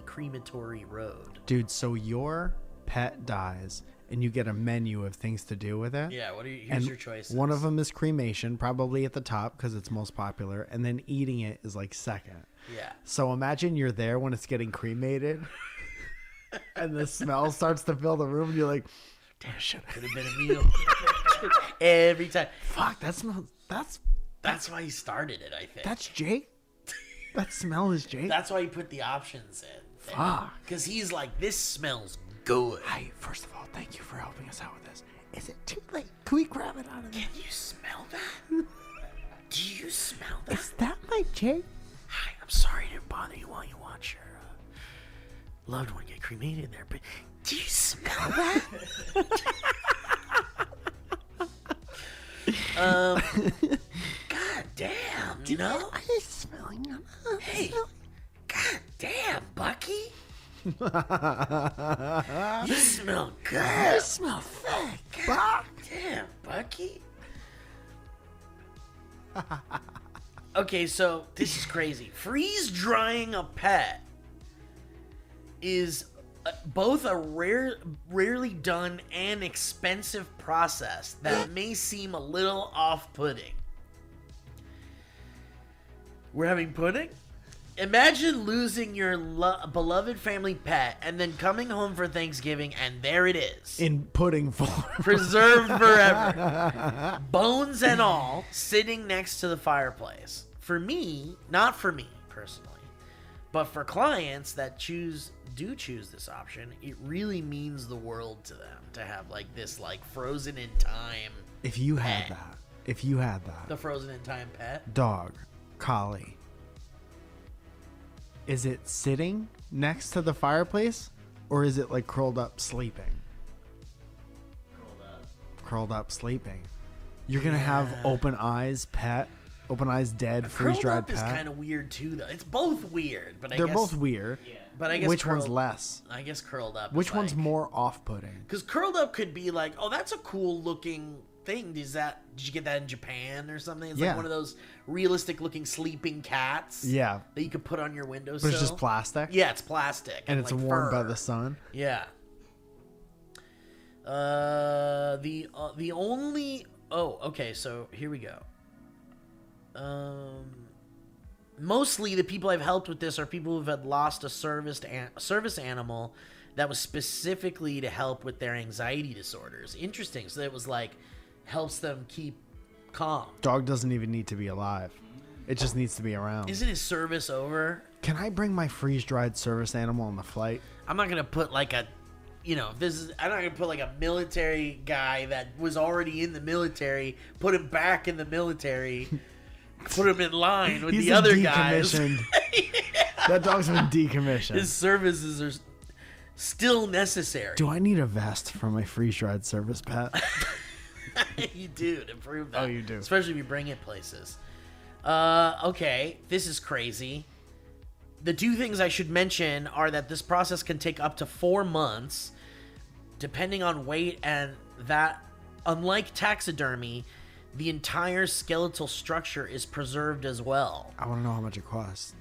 crematory road. Dude, so your pet dies and you get a menu of things to do with it. Yeah, here's And your choices. one of them is cremation, probably at the top because it's most popular, and then eating it is like second. Yeah. So imagine you're there when it's getting cremated and the smell starts to fill the room and you're like, damn, shit, Could have been a meal. Every time. fuck, that smells, That's why he started it, I think. that's Jake? That smell is Jake? That's why he put the options in. Fuck. Because he's like, this smells good. Hi, first of all, thank you for helping us out with this. Is it too late? Can we grab it out of there? Can you smell that? Do you smell that? Is that my Jake? Hi, I'm sorry to bother you while you watch your loved one get cremated there, but do you smell that? God damn, you know? I smelling it. Hey, god damn, Bucky. You smell good. I smell thick. God damn, Bucky. Okay, so this is crazy. Freeze drying a pet is both a rarely done and expensive process that may seem a little off-putting. We're having pudding? Imagine losing your beloved family pet and then coming home for Thanksgiving and there it is. In pudding form. Preserved forever. Bones and all, sitting next to the fireplace. For me, not for me personally, but for clients that choose this option, it really means the world to them to have like this like frozen in time. If you had pet. that. If you had that. The frozen in time pet. Dog. Collie. Is it sitting next to the fireplace? Or is it like curled up sleeping? Curled up sleeping. You're going to have open eyes pet. Open eyes dead, freeze dried Curled up is pet. kind of weird too, though. It's both weird, but They're both weird. Yeah. But I guess Which one's curled- less? I guess curled up. Which is one's like, more off-putting? Because curled up could be like, oh, that's a cool looking thing. Did you get that in Japan or something? It's Yeah. like one of those realistic looking sleeping cats. Yeah. That you could put on your windowsill. But it's just plastic? Yeah, it's plastic. And it's like warmed by fur. the sun? Yeah. The only. Oh, okay. So here we go. Mostly the people I've helped with this are people who've had lost a service animal that was specifically to help with their anxiety disorders. Interesting. So it was like helps them keep calm. Dog doesn't even need to be alive. It just needs to be around. Isn't his service over? Can I bring my freeze-dried service animal on the flight? I'm not gonna put like a, I'm not gonna put like a military guy that was already in the military, put him back in the military, put him in line with He's the other guys. decommissioned. That dog's been decommissioned. His services are. still necessary. Do I need a vest for my freeze-dried service pet? You do to prove that. Oh, you do. Especially if you bring it places. Okay, this is crazy. The two things I should mention are that this process can take up to 4 months, depending on weight, and that, unlike taxidermy, the entire skeletal structure is preserved as well. I want to know how much it costs.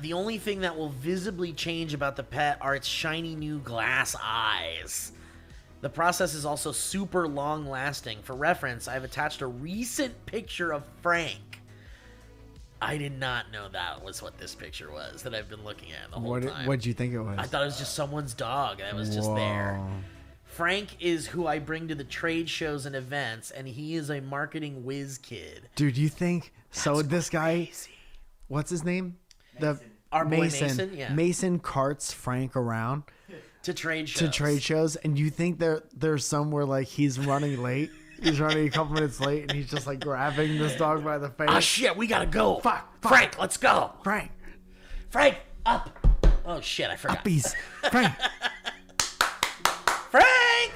The only thing that will visibly change about the pet are its shiny new glass eyes. The process is also super long lasting. For reference, I've attached a recent picture of Frank. I did not know that was what this picture was that I've been looking at the whole time. What'd you think it was? I thought it was just someone's dog that was just there. Frank is who I bring to the trade shows and events, and he is a marketing whiz kid. Dude, you think so? That's This guy, crazy. what's his name? Our boy Mason, yeah. Mason carts Frank around To trade shows. to trade shows, and you think there's somewhere like he's running late. He's running a couple minutes late, and he's just like grabbing this dog by the face. Oh shit, we gotta go. Fuck. Frank, let's go. Frank, Up. Oh shit, I forgot. uppies, Frank. Frank!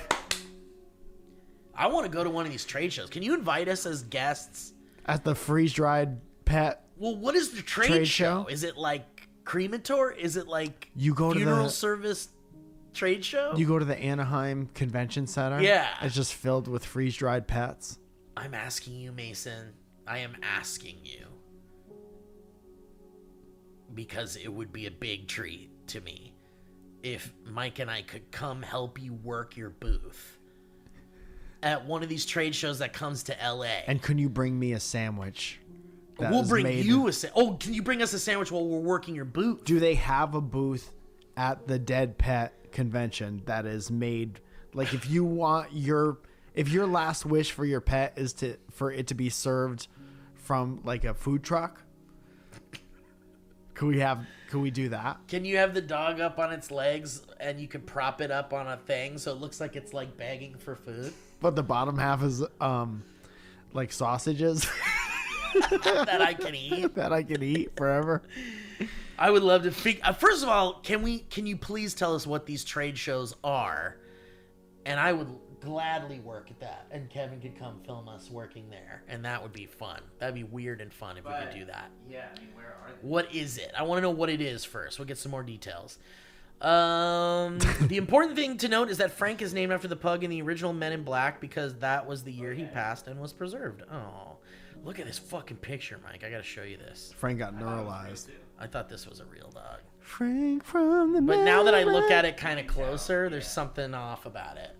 I want to go to one of these trade shows. Can you invite us as guests? At the freeze-dried pet. Well, what is the trade show? Is it like cremator? Is it like You go to funeral the- service trade show? You go to the Anaheim Convention Center. Yeah. It's just filled with freeze-dried pets. I'm asking you, Mason. I am asking you. Because it would be a big treat to me if Mike and I could come help you work your booth at one of these trade shows that comes to LA. And can you bring me a sandwich? that We'll is bring made- you a Oh, can you bring us a sandwich while we're working your booth? Do they have a booth at the Dead Pet Convention that is made like if you want if your last wish for your pet is for it to be served from like a food truck? Could we do that? Can you have the dog up on its legs and you can prop it up on a thing so it looks like it's like begging for food? But the bottom half is like sausages That I can eat. that I can eat forever. I would love to first of all, can you please tell us what these trade shows are? And I would gladly work at that. And Kevin could come film us working there. And that would be fun. That'd be weird and fun if we could do that. Yeah, I mean, where are they? What is it? I want to know what it is first. We'll get some more details. The important thing to note is that Frank is named after the pug in the original Men in Black because that was the year he passed and was preserved. Oh, look at this fucking picture, Mike. I gotta show you this. Frank got neuralized. I thought this was a real dog. Frank from the But now that I look at it kind of closer, there's something off about it.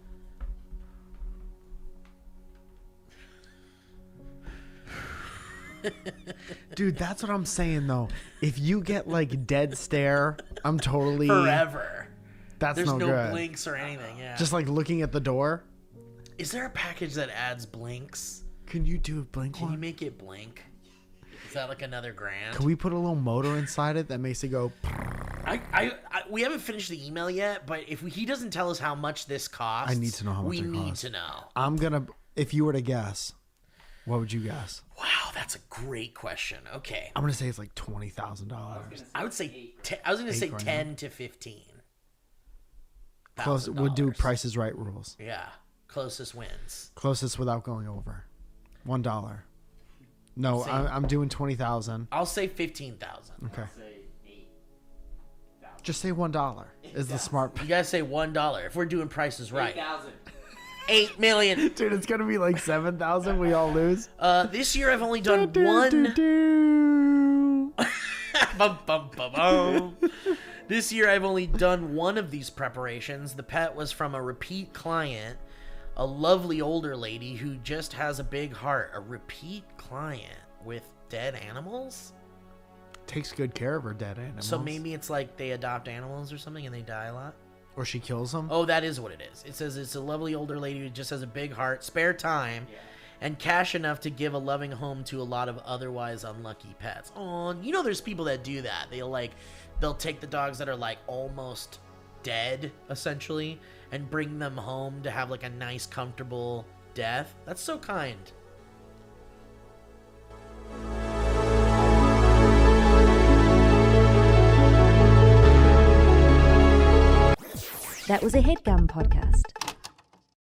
Dude, that's what I'm saying though. If you get like dead stare, I'm totally Forever. That's There's no good. blinks or anything, yeah. Just like looking at the door. Is there a package that adds blinks? Can you do a blink Can you one? make it blink? Is that like another grand? Can we put a little motor inside it that makes it go? We haven't finished the email yet, but if he doesn't tell us how much this costs, I need to know how much we it need costs. to know. I'm gonna. If you were to guess, what would you guess? Wow, that's a great question. Okay, I'm gonna say it's like $20,000. I would say I was going to say grand. 10 to 15. Close. Would do Price is Right rules. Yeah, closest wins. Closest without going over. $1. No, Same. I'm doing 20,000. I'll say 15,000. Okay. Say 8,000. Just say $1 is the smart. You guys say $1 if we're doing prices right. 8,000. 8 million. Dude, it's gonna be like 7,000. We all lose. This year I've only done one. Bum, bum, bum, bum. This year I've only done one of these preparations. The pet was from a repeat client, a lovely older lady who just has a big heart. A repeat client with dead animals? Takes good care of her dead animals. So maybe it's like they adopt animals or something and they die a lot? Or she kills them. Oh, that is what it is. It says it's a lovely older lady who just has a big heart, spare time, and cash enough to give a loving home to a lot of otherwise unlucky pets. Oh, you know there's people that do that. They'll take the dogs that are like almost dead, essentially, and bring them home to have like a nice, comfortable death. That's so kind. That was a headgum podcast.